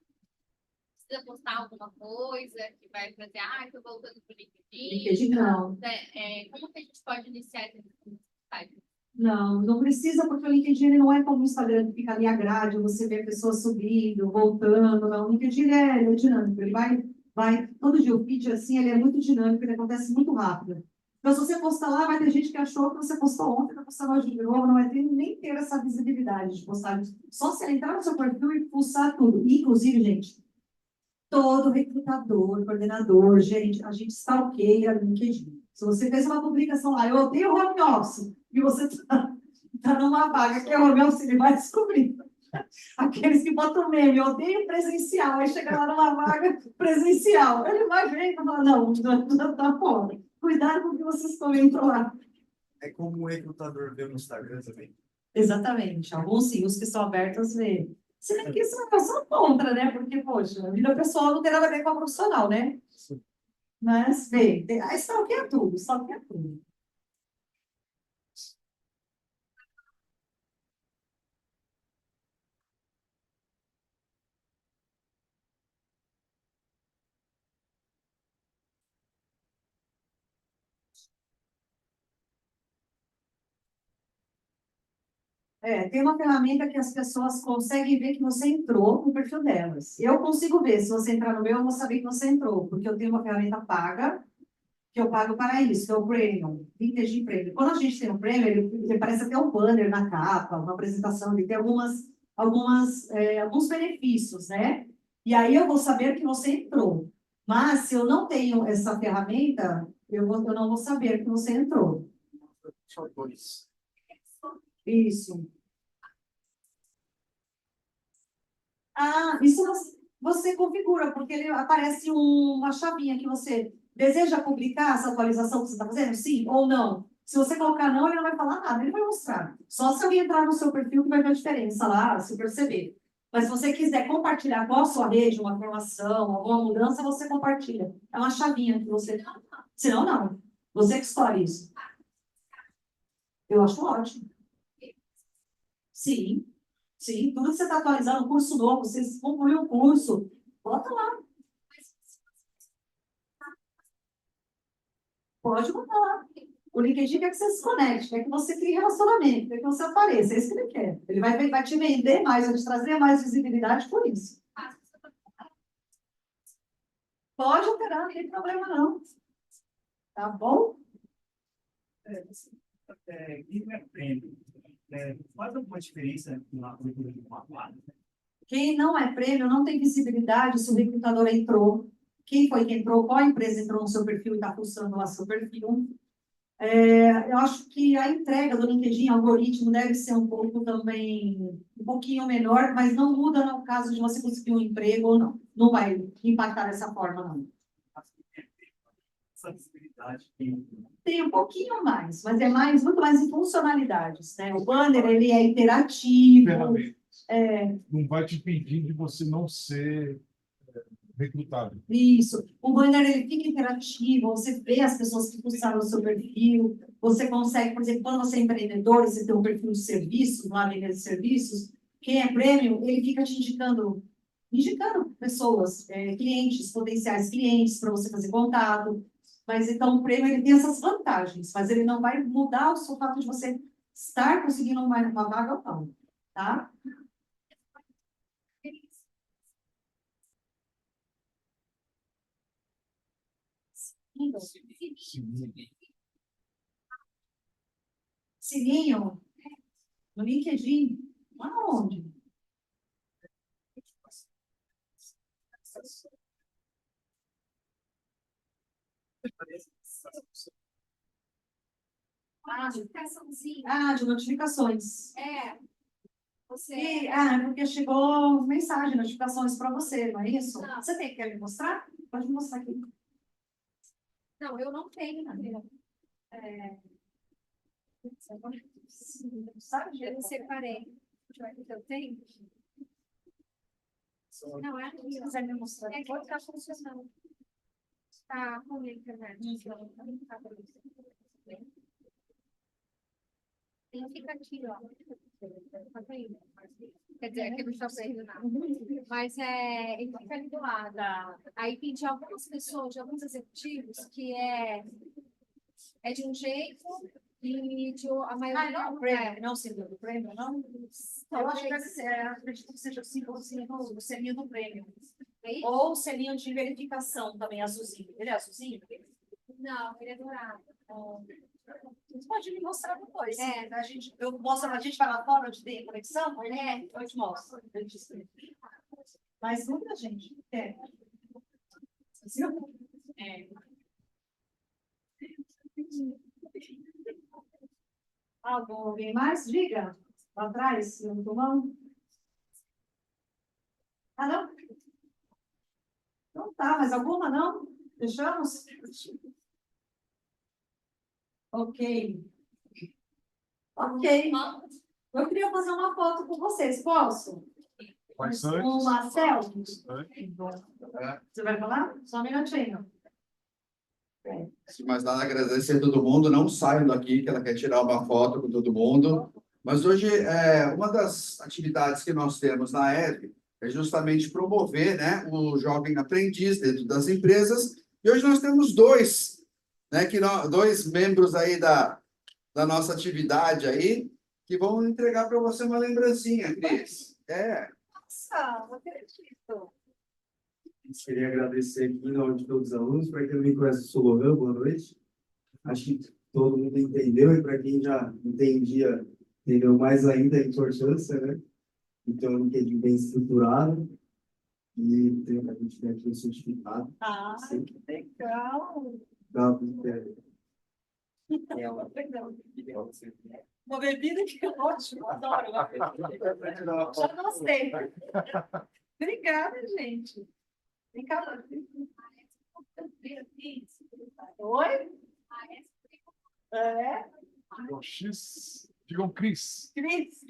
Precisa postar alguma coisa que vai fazer, estou voltando para o LinkedIn. LinkedIn, não. Como que a gente pode iniciar essa postagem? Não, não precisa, porque o LinkedIn ele não é como o Instagram, que fica ali a grade, você vê a pessoa subindo, voltando, não. O LinkedIn ele é dinâmico, ele vai, todo dia o feed, assim, ele é muito dinâmico, ele acontece muito rápido. Então, se você postar lá, vai ter gente que achou que você postou ontem, vai postar hoje de novo, não vai ter, nem ter essa visibilidade de postagem. Só se entrar no seu perfil e pulsar tudo. Inclusive, gente, todo recrutador, coordenador, gerente, a gente stalkeia o LinkedIn. Se você fez uma publicação lá, eu odeio home office, e você está numa vaga que é home office, ele vai descobrir. Aqueles que botam meme, eu odeio presencial, aí chega lá numa vaga presencial, ele vai ver e vai falar, não, tá fora. Cuidado com o que vocês comentam lá. É como o recrutador vê no Instagram também. Exatamente, alguns sim, os que são abertos vê. Se bem que isso é só contra, né? Porque, poxa, a vida pessoal não tem nada a ver com a profissional, né? Mas, vê, stalkeia tudo, stalkeia tudo. Tem uma ferramenta que as pessoas conseguem ver que você entrou no perfil delas. Eu consigo ver, se você entrar no meu, eu vou saber que você entrou, porque eu tenho uma ferramenta paga, que eu pago para isso, que é o Premium, LinkedIn Premium. Quando a gente tem o Premium, ele parece até um banner na capa, uma apresentação, ele tem alguns benefícios, né? E aí eu vou saber que você entrou. Mas se eu não tenho essa ferramenta, eu não vou saber que você entrou. Só dois. Isso. Isso você configura, porque ele aparece uma chavinha que você deseja publicar essa atualização que você está fazendo? Sim ou não? Se você colocar não, ele não vai falar nada, ele vai mostrar. Só se alguém entrar no seu perfil que vai ver a diferença lá, se perceber. Mas se você quiser compartilhar com a sua rede uma informação, alguma mudança, você compartilha. É uma chavinha que você... Senão, não. Você que escolhe isso. Eu acho ótimo. Sim. Sim, tudo que você está atualizando, um curso novo, você concluiu o curso, bota lá. Pode botar lá. O LinkedIn quer que você se conecte, quer que você crie relacionamento, quer que você apareça, é isso que ele quer. Ele vai te vender mais, vai te trazer mais visibilidade por isso. Pode alterar, não tem problema não. Tá bom? Quem não é prêmio, faz alguma diferença na cultura de uma vaga? Quem não é prêmio não tem visibilidade se o recrutador entrou. Quem foi que entrou, qual empresa entrou no seu perfil e está pulsando lá seu perfil. Eu acho que a entrega do LinkedIn, algoritmo, deve ser um pouco também, um pouquinho menor, mas não muda no caso de você conseguir um emprego ou não. Não vai impactar dessa forma, não. Essa visibilidade. Tem um pouquinho mais, mas é muito mais em funcionalidades, né? O banner, ele é interativo. Ferramentas. Não vai te impedir de você não ser recrutado. Isso. O banner, ele fica interativo, você vê as pessoas que pulsaram o seu perfil, você consegue, por exemplo, quando você é empreendedor, você tem um perfil de serviços, uma linha de serviços, quem é prêmio, ele fica te indicando pessoas, clientes, potenciais clientes, para você fazer contato. Mas então o prêmio, ele tem essas vantagens, mas ele não vai mudar o seu fato de você estar conseguindo uma vaga ou não, tá? Sininho, no LinkedIn, aonde? De notificações. É, você. É porque chegou mensagem, notificações para você, não é isso? Não. Você tem que me mostrar? Pode me mostrar aqui. Não, eu não tenho, né? Sabe? Eu separei. Eu tenho? Não, é aqui. Se quiser me mostrar. É que não tá funcionando. Tá ruim a internet. Ele fica aqui, ó. Tá vendo? Quer dizer, aqui não está vendo nada. Mas ele fica ali do lado. Aí tem de algumas pessoas, de alguns executivos, que é de um jeito e a maioria Não, prêmio, não, símbolo do prêmio, não? Eu acho que deve ser, acredito que seja o símbolo do selinho do prêmio. Ou o selinho de verificação também, azulzinho. Ele é azulzinho? Não, ele é dourado. Você pode me mostrar depois. É. Eu mostro pra gente, vai lá fora onde tem conexão? Eu te mostro. Mas muita gente. Alguém mais? Diga. Lá atrás, no mão. Ah, não? Não tá, mas alguma não? Deixamos? Ok. Ok. Eu queria fazer uma foto com vocês, posso? Bastante. Uma selfie? É. Você vai falar? Só um minutinho. Se mais nada, agradecer a todo mundo. Não saiam daqui, que ela quer tirar uma foto com todo mundo. Mas hoje, uma das atividades que nós temos na ESB é justamente promover, né, o jovem aprendiz dentro das empresas. E hoje nós temos dois, né, dois membros aí da nossa atividade aí, que vão entregar para você uma lembrancinha, Cris. Nossa, não acredito. Queria agradecer aqui em nome de todos os alunos. Para quem não me conhece, eu sou Lohan, boa noite. Acho que todo mundo entendeu, e para quem já entendia, entendeu mais ainda a importância, né? Então, um LinkedIn bem estruturado, e a gente tem aqui o certificado. Ah, que legal. Uma bebida que é ótimo, adoro. Já gostei. Obrigada, gente. Obrigada. Oi? Digam X. Digam Cris. Cris.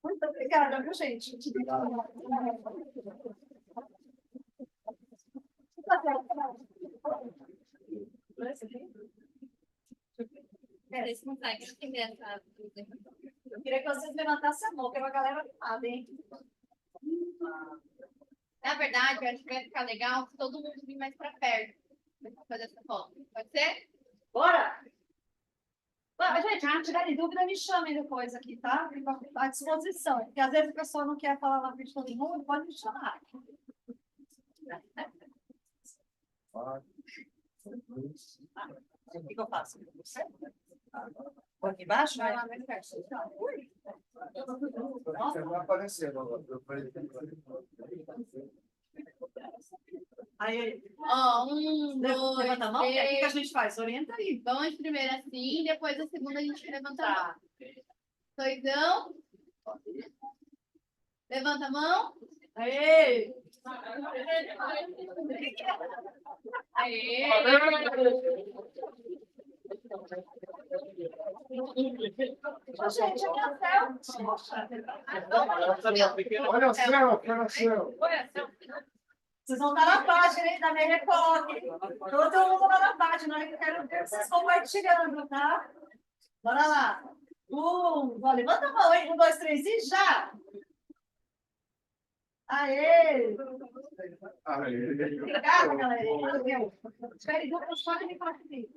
Muito obrigada, viu, gente? Vocês conseguem entender essa dúvida? Eu queria que vocês levantassem a mão, que é uma galera animada, hein? Na verdade, eu acho que vai ficar legal se todo mundo vir mais para perto para fazer essa foto. Pode ser? Bora! Gente, se tiverem dúvida, me chamem depois aqui, tá? Fico à disposição. Porque às vezes o pessoal não quer falar na frente de todo mundo, pode me chamar. O que eu faço? Por aqui embaixo? Vai lá mais perto. Você vai aparecer. Aí, Ó, 1, 2, levanta a mão, e aí o que a gente faz? Orienta aí. Vamos primeiro assim, depois a segunda a gente levanta a mão. Doidão. Levanta a mão. Aê! Aê! Gente, aqui é a selfie. Olha o céu, olha o céu. Vocês vão estar na página, hein, da Meia Coloque. Todo mundo lá na página, eu quero ver vocês compartilhando, tá? Bora lá. Levanta a mão, hein? 1, 2, 3 e já! Aê! Aê. Obrigada, galera. Valeu. Espere, depois podem me falar comigo.